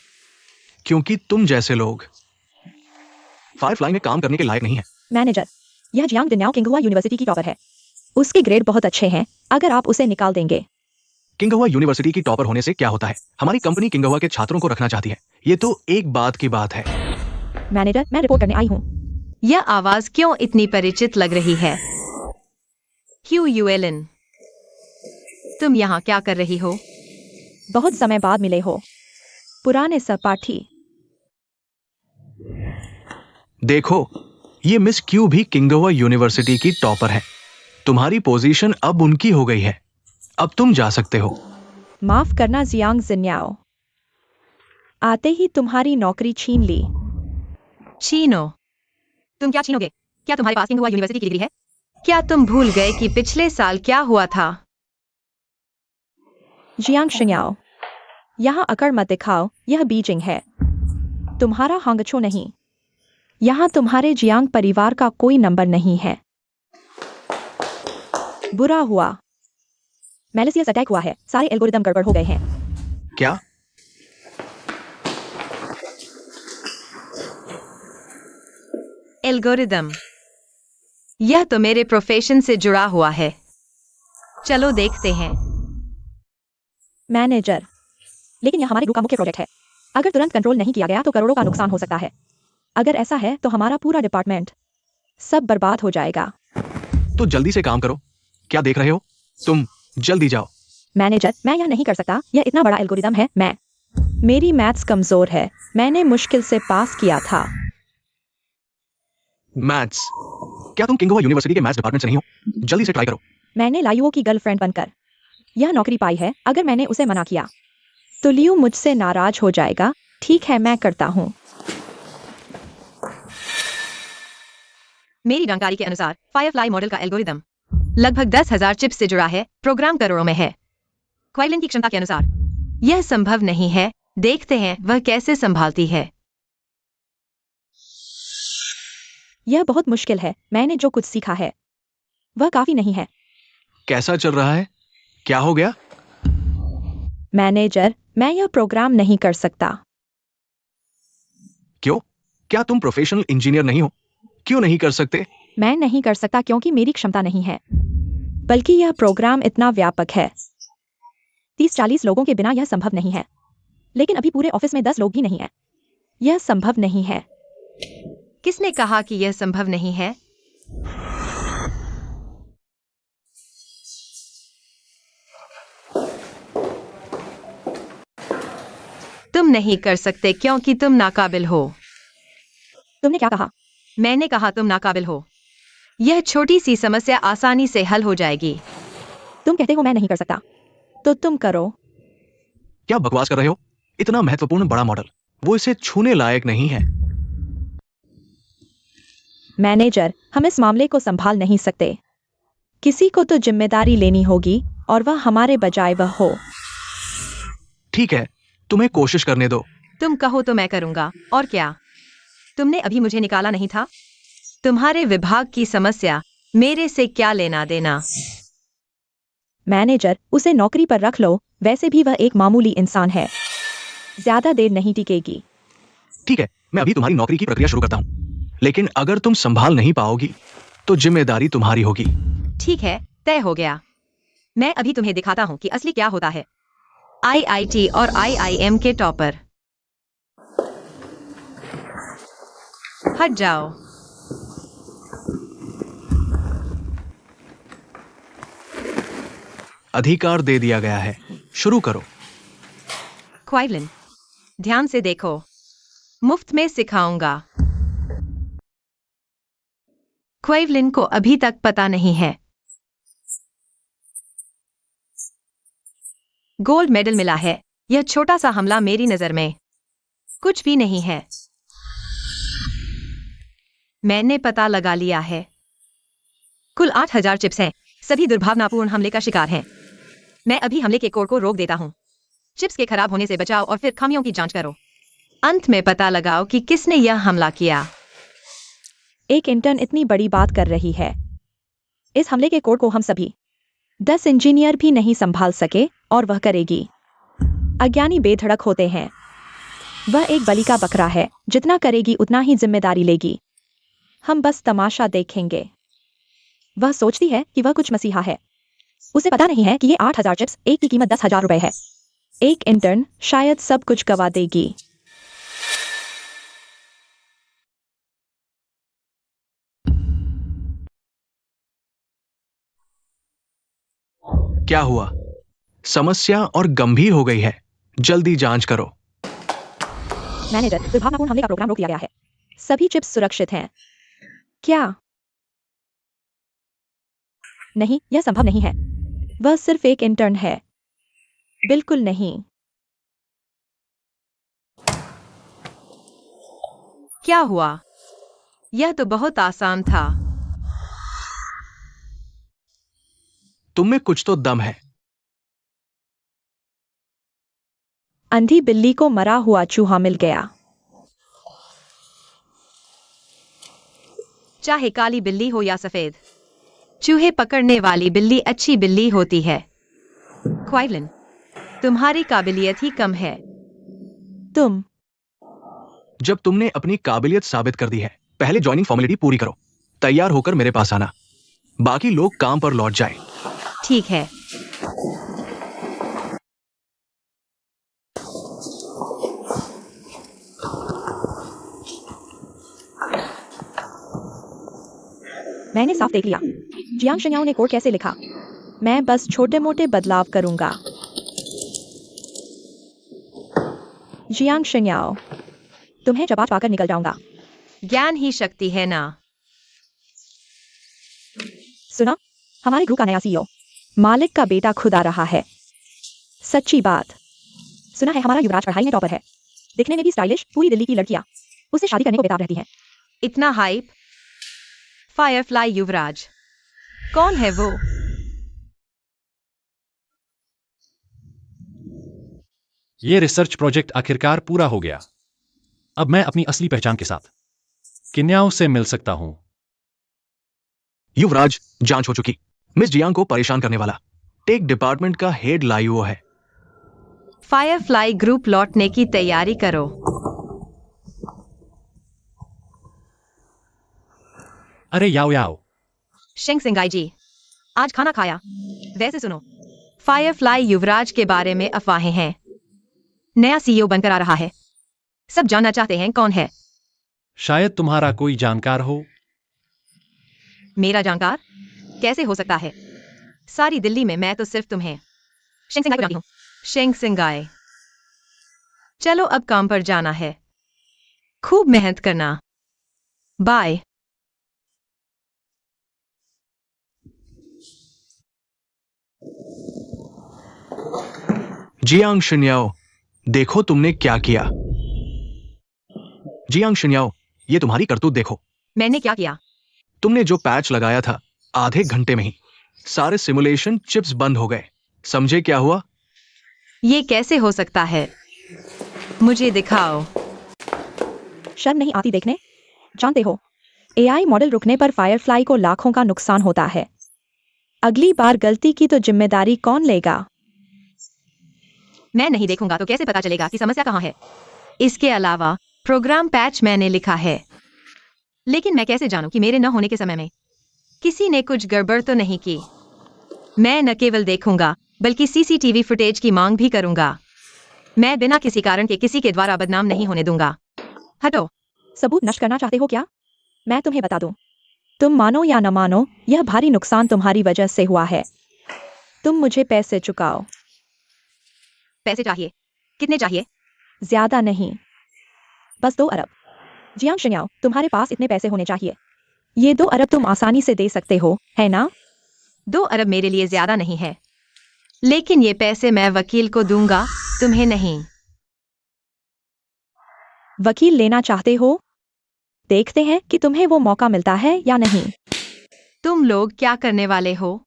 क्योंकि तुम जैसे लोग फायरफ्लाई में काम करने के लायक नहीं है।
मैनेजर, यह जियांग दिन्याओ किंगहुआ यूनिवर्सिटी की टॉपर है। उसके ग्रेड बहुत अच्छे हैं, अगर आप उसे निकाल देंगे।
किंगहुआ यूनिवर्सिटी की टॉपर होने से क्या होता है? हमारी कंपनी किंगहुआ के छात्रों को रखना चाहती है। ये तो एक बात की बात है।
मैनेजर, मैं रिपोर्ट करने आई हूँ।
यह आवाज क्यों इतनी परिचित लग रही है? ह्यू यूएलन, तुम यहाँ क्या कर रही हो?
बहुत समय बाद मिले हो, पुराने सहपाठी।
देखो, ये मिस क्यू भी किंगहुआ यूनिवर्सिटी की टॉपर है। तुम्हारी पोजीशन अब उनकी हो गई है। अब तुम जा सकते हो।
माफ करना जियांग जिन्याओ, आते ही तुम्हारी नौकरी छीन ली।
छीनो? तुम क्या छीनोगे? क्या तुम्हारे पास किंगहुआ यूनिवर्सिटी की डिग्री है? क्या तुम भूल गए कि पिछले साल क्या हुआ था?
जियांग शिन्याओ, यहाँ अकड़ मत दिखाओ, यह बीजिंग है, तुम्हारा हांगचो नहीं। यहाँ तुम्हारे जियांग परिवार का कोई नंबर नहीं है। बुरा हुआ, मैलिसियस अटैक हुआ है, सारे एल्गोरिदम गड़बड़ हो गए हैं।
क्या?
एल्गोरिदम? यह तो मेरे प्रोफेशन से जुड़ा हुआ है। चलो देखते हैं।
मैनेजर, लेकिन यह हमारे ग्रुप का मुख्य प्रोजेक्ट है। अगर तुरंत कंट्रोल नहीं किया गया तो करोड़ों का नुकसान हो सकता है। अगर ऐसा है तो हमारा पूरा डिपार्टमेंट सब बर्बाद हो जाएगा।
तो जल्दी से काम करो। क्या देख रहे हो? तुम जल्दी जाओ।
मैनेजर, मैं यह नहीं कर सकता, यह इतना बड़ा एल्गोरिदम है। मेरी मैथ्स कमजोर है, मैंने मुश्किल से पास किया था।
मैथ्स? क्या तुम किंगहुआ यूनिवर्सिटी के मैथ्स डिपार्टमेंट से नहीं हो? जल्दी से ट्राई करो।
मैंने लायुओ की गर्लफ्रेंड बनकर यह नौकरी पाई है। अगर मैंने उसे मना किया तो लियू मुझसे नाराज हो जाएगा। ठीक है, मैं करता हूँ।
मेरी जानकारी के अनुसार फायरफ्लाई मॉडल का एल्गोरिदम लगभग 10,000 चिप्स से जुड़ा है, प्रोग्राम करोड़ों में है। क्वाइलिन की क्षमता के अनुसार यह संभव नहीं है। देखते हैं वह कैसे संभालती है।
यह बहुत मुश्किल है, मैंने जो कुछ सीखा है वह काफी नहीं है।
कैसा चल रहा है? क्या हो गया?
मैनेजर, मैं यह प्रोग्राम नहीं कर सकता।
क्यों? क्या तुम प्रोफेशनल इंजीनियर नहीं हो? क्यों नहीं कर सकते?
मैं नहीं कर सकता क्योंकि मेरी क्षमता नहीं है, बल्कि यह प्रोग्राम इतना व्यापक है। 30-40 लोगों के बिना यह संभव नहीं है। लेकिन अभी पूरे ऑफिस में 10 लोग भी नहीं है। यह संभव नहीं है।
किसने कहा कि यह संभव नहीं है? तुम नहीं कर सकते क्योंकि तुम नाकाबिल हो।
तुमने क्या कहा?
मैंने कहा तुम नाकाबिल हो। यह छोटी सी समस्या आसानी से हल हो जाएगी।
तुम कहते हो मैं नहीं कर सकता, तो तुम करो।
क्या बकवास कर रहे हो? इतना महत्वपूर्ण बड़ा मॉडल, वो इसे छूने लायक नहीं है।
मैनेजर, हम इस मामले को संभाल नहीं सकते। किसी को तो जिम्मेदारी लेनी होगी और वह हमारे बजाय वह हो।
ठीक है, तुम्हें कोशिश करने दो।
तुम कहो तो मैं करूंगा, और क्या? तुमने अभी मुझे निकाला नहीं था? तुम्हारे विभाग की समस्या मेरे से क्या लेना देना?
मैनेजर, उसे नौकरी पर रख लो, वैसे भी वह एक मामूली इंसान है, ज्यादा देर नहीं टिकेगी।
ठीक है, मैं अभी तुम्हारी नौकरी की प्रक्रिया शुरू करता हूँ, लेकिन अगर तुम संभाल नहीं पाओगी तो जिम्मेदारी तुम्हारी होगी।
ठीक है, तय हो गया। मैं अभी तुम्हें दिखाता हूँ कि असली क्या होता है। आईआईटी और आईआईएम के टॉपर, हट जाओ।
अधिकार दे दिया गया है, शुरू करो।
क्वाइलिन, ध्यान से देखो, मुफ्त में सिखाऊंगा। क्वाइलिन को अभी तक पता नहीं है। गोल्ड मेडल मिला है। यह छोटा सा हमला मेरी नजर में कुछ भी नहीं है। मैंने पता लगा लिया है। कुल 8000 चिप्स हैं। सभी दुर्भावनापूर्ण हमले का शिकार हैं। मैं अभी हमले के कोड को रोक देता हूँ। चिप्स के खराब होने से बचाओ और फिर खामियों की जांच करो। अंत में पता लगाओ कि किसने यह हमला किया।
एक इंटर्न इतनी बड़ी बात कर रही है। इस हमले के कोड को हम सभी 10 इंजीनियर भी नहीं संभाल सके, और वह करेगी। अज्ञानी बेधड़क होते हैं। वह एक बलि का बकरा है, जितना करेगी उतना ही जिम्मेदारी लेगी। हम बस तमाशा देखेंगे। वह सोचती है कि वह कुछ मसीहा है। उसे पता नहीं है कि ये 8000 चिप्स, एक की कीमत 10,000 रुपए है। एक इंटर्न शायद सब कुछ गवा देगी।
क्या हुआ? समस्या और गंभीर हो गई है, जल्दी जांच करो।
मैनेजर, दुर्भावनापूर्ण हमले का प्रोग्राम रोक दिया गया है। सभी चिप्स सुरक्षित हैं। क्या? नहीं, यह संभव नहीं है। वह सिर्फ एक इंटर्न है। बिल्कुल नहीं।
क्या हुआ? यह तो बहुत आसान था।
तुम में कुछ तो दम है।
अंधी बिल्ली को मरा हुआ चूहा मिल गया।
चाहे काली बिल्ली हो या सफेद, चूहे पकड़ने वाली बिल्ली अच्छी बिल्ली होती है। क्वाइलिन, तुम्हारी काबिलियत ही कम है।
तुम
जब तुमने अपनी काबिलियत साबित कर दी है, पहले ज्वाइनिंग फॉर्मेलिटी पूरी करो। तैयार होकर मेरे पास आना। बाकी लोग काम पर लौट जाएं।
ठीक है।
मैंने साफ देख लिया जियांग शिन्याओ ने कोड कैसे लिखा। मैं बस छोटे मोटे बदलाव करूंगा। जियांग शिन्याओ, तुम्हें जवाब पाकर निकल जाऊंगा।
ज्ञान ही शक्ति है ना?
सुना, हमारे ग्रुप का नया सीईओ मालिक का बेटा खुद आ रहा है। सच्ची बात। सुना है हमारा युवराज पढ़ाई में टॉपर है। दिखने में भी स्टाइलिश, पूरी दिल्ली की लड़कियां उससे शादी करने को बेताब रहती हैं।
इतना हाइप? फायरफ्लाई युवराज कौन है वो?
ये रिसर्च प्रोजेक्ट आखिरकार पूरा हो गया। अब मैं अपनी असली पहचान के साथ किन्याओं से मिल सकता हूं।
युवराज, जांच हो चुकी। मिस जियांग को परेशान करने वाला टेक डिपार्टमेंट का हेड लाइवो है।
फायरफ्लाई ग्रुप लौटने की तैयारी करो।
अरे याओ याओ,
शिंग सिंगाई जी, आज खाना खाया? वैसे सुनो, फायरफ्लाई युवराज के बारे में अफवाहें हैं। नया सीईओ बनकर आ रहा है। सब जानना चाहते हैं कौन है।
शायद तुम्हारा कोई जानकार हो।
मेरा जानकार? कैसे हो सकता है? सारी दिल्ली में मैं तो सिर्फ तुम्हें शिंग सिंगाई को जानती हूँ। शिंग सिंगाई चलो अब काम पर जाना है। खूब मेहनत करना। बाय।
जियांग शिन्याओ, देखो तुमने क्या किया। जियांग शिन्याओ, ये तुम्हारी करतूत देखो।
मैंने क्या किया?
तुमने जो पैच लगाया था, आधे घंटे में ही सारे सिमुलेशन चिप्स बंद हो गए। समझे क्या हुआ?
ये कैसे हो सकता है? मुझे दिखाओ।
शर्म नहीं आती देखने? जानते हो, एआई मॉडल रुकने पर फायरफ्लाई को लाखों का नुकसान होता है। अगली बार गलती की तो जिम्मेदारी कौन लेगा?
मैं नहीं देखूंगा तो कैसे पता चलेगा कि समस्या कहाँ है? इसके अलावा प्रोग्राम पैच मैंने लिखा है, लेकिन मैं कैसे जानूं कि मेरे न होने के समय में किसी ने कुछ गड़बड़ तो नहीं की? मैं न केवल देखूंगा बल्कि सीसीटीवी फुटेज की मांग भी करूंगा। मैं बिना किसी कारण के किसी के द्वारा बदनाम नहीं होने दूंगा। हटो।
सबूत नष्ट करना चाहते हो क्या? मैं तुम्हें बता दूं, तुम मानो या न मानो, यह भारी नुकसान तुम्हारी वजह से हुआ है। तुम मुझे पैसे चुकाओ।
पैसे चाहिए? कितने चाहिए?
ज्यादा नहीं, बस 2 अरब। जियांग शिन्याओ, तुम्हारे पास इतने पैसे होने चाहिए। ये 2 अरब तुम आसानी से दे सकते हो, है ना?
2 अरब मेरे लिए ज्यादा नहीं है, लेकिन ये पैसे मैं वकील को दूंगा, तुम्हें नहीं।
वकील लेना चाहते हो? देखते हैं कि तुम्हें वो मौका मिलता है या नहीं।
तुम लोग क्या करने वाले हो?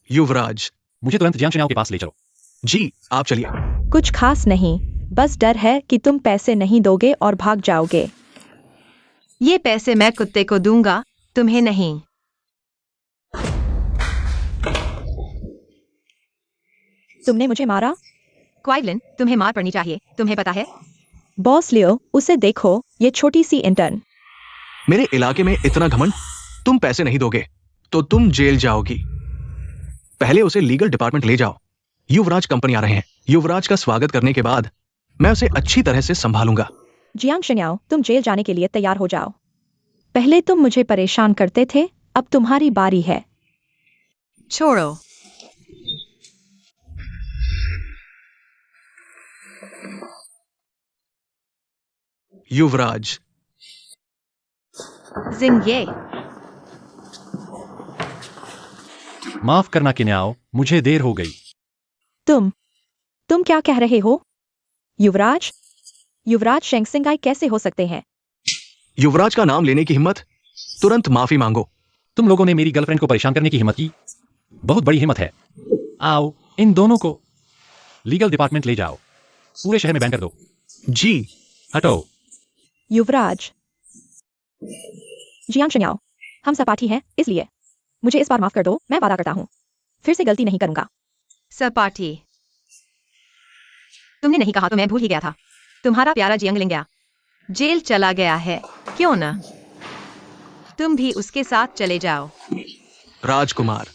युवराज।
मुझे तुरंत जियांग शिन्याओ के पास ले चलो।
जी, आप चलिए।
कुछ खास नहीं, बस डर है कि तुम पैसे नहीं दोगे और भाग जाओगे।
ये पैसे मैं कुत्ते को दूंगा, तुम्हें नहीं।
तुमने मुझे मारा?
क्वाइलिन, तुम्हें मार पड़नी चाहिए, तुम्हें पता है?
बॉस लियो, उसे देखो, ये छोटी सी इंटर्न।
मेरे इलाके में इतना घमंड? तुम पैसे नहीं दोगे तो तुम जेल जाओगी। पहले उसे लीगल डिपार्टमेंट ले जाओ। युवराज कंपनी आ रहे हैं। युवराज का स्वागत करने के बाद मैं उसे अच्छी तरह से संभालूंगा।
जियांग शिन्याओ, तुम जेल जाने के लिए तैयार हो जाओ। पहले तुम मुझे परेशान करते थे, अब तुम्हारी बारी है।
छोड़ो।
युवराज।
जिंगे।
माफ करना किन्याओ, मुझे देर हो गई।
तुम क्या कह रहे हो? युवराज? युवराज शेंगसिंगाई कैसे हो सकते हैं?
युवराज का नाम लेने की हिम्मत? तुरंत माफी मांगो।
तुम लोगों ने मेरी गर्लफ्रेंड को परेशान करने की हिम्मत की? बहुत बड़ी हिम्मत है। आओ, इन दोनों को लीगल डिपार्टमेंट ले जाओ। पूरे शहर में बैन कर दो।
जी।
हटो।
युवराज। जियांग शिन्याओ, हम सपाटी हैं, इसलिए मुझे इस बार माफ कर दो, मैं वादा करता हूँ, फिर से गलती नहीं करूंगा।
सपाटी। तुमने नहीं कहा तो मैं भूल ही गया था। तुम्हारा प्यारा जियांगलिंग जेल चला गया है, क्यों न तुम भी उसके साथ चले जाओ।
राजकुमार।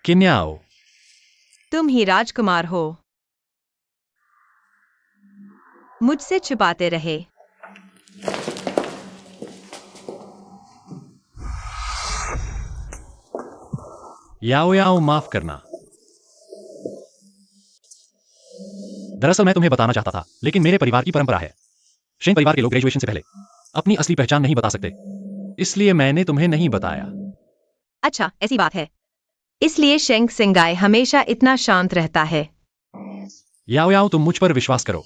किन्याओ।
तुम ही राजकुमार हो। मुझसे छुपाते रहे।
याओ याओ, माफ करना। दरअसल मैं तुम्हें बताना चाहता था, लेकिन मेरे परिवार की परंपरा है। शेंग परिवार के लोग ग्रेजुएशन से पहले अपनी असली पहचान नहीं बता सकते, इसलिए मैंने तुम्हें नहीं बताया।
अच्छा, ऐसी बात है। इसलिए शेंग सिंगाई हमेशा इतना शांत रहता है।
याओ याओ, तुम मुझ पर विश्वास करो।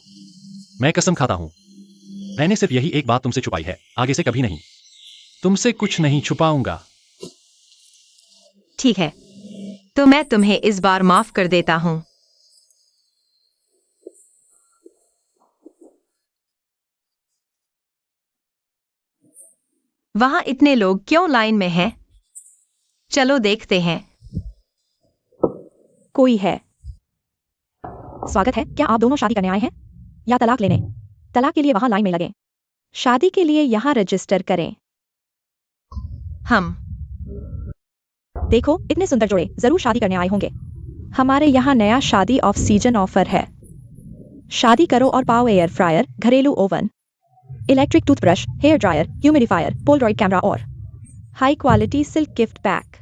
मैं कसम खाता हूं, मैंने सिर्फ यही एक बात तुमसे छुपाई है, आगे से कभी नहीं। तुमसे कुछ नहीं छुपाऊंगा।
ठीक है, तो मैं तुम्हें इस बार माफ कर देता हूं। वहां इतने लोग क्यों लाइन में हैं? चलो देखते हैं।
कोई है। स्वागत है, क्या आप दोनों शादी करने आए हैं या तलाक लेने? तलाक के लिए वहां लाइन में लगे, शादी के लिए यहां रजिस्टर करें।
हम
देखो, इतने सुंदर जोड़े जरूर शादी करने आए होंगे। हमारे यहाँ नया शादी ऑफ सीजन ऑफर है। शादी करो और पाओ एयर फ्रायर, घरेलू oven, electric toothbrush, hair dryer, humidifier, Polaroid camera और high quality silk gift pack.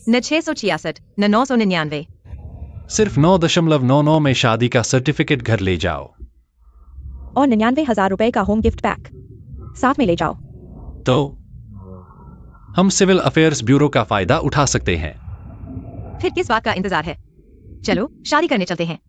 न 666 न 999।
सिर्फ 9.99 में शादी का सर्टिफिकेट घर ले जाओ।
और 99,000 रुपए का होम गिफ्ट पैक साथ में ले जाओ।
तो हम सिविल अफेयर्स ब्यूरो का फायदा उठा सकते हैं।
फिर किस बात का इंतजार है? चलो शादी करने चलते हैं।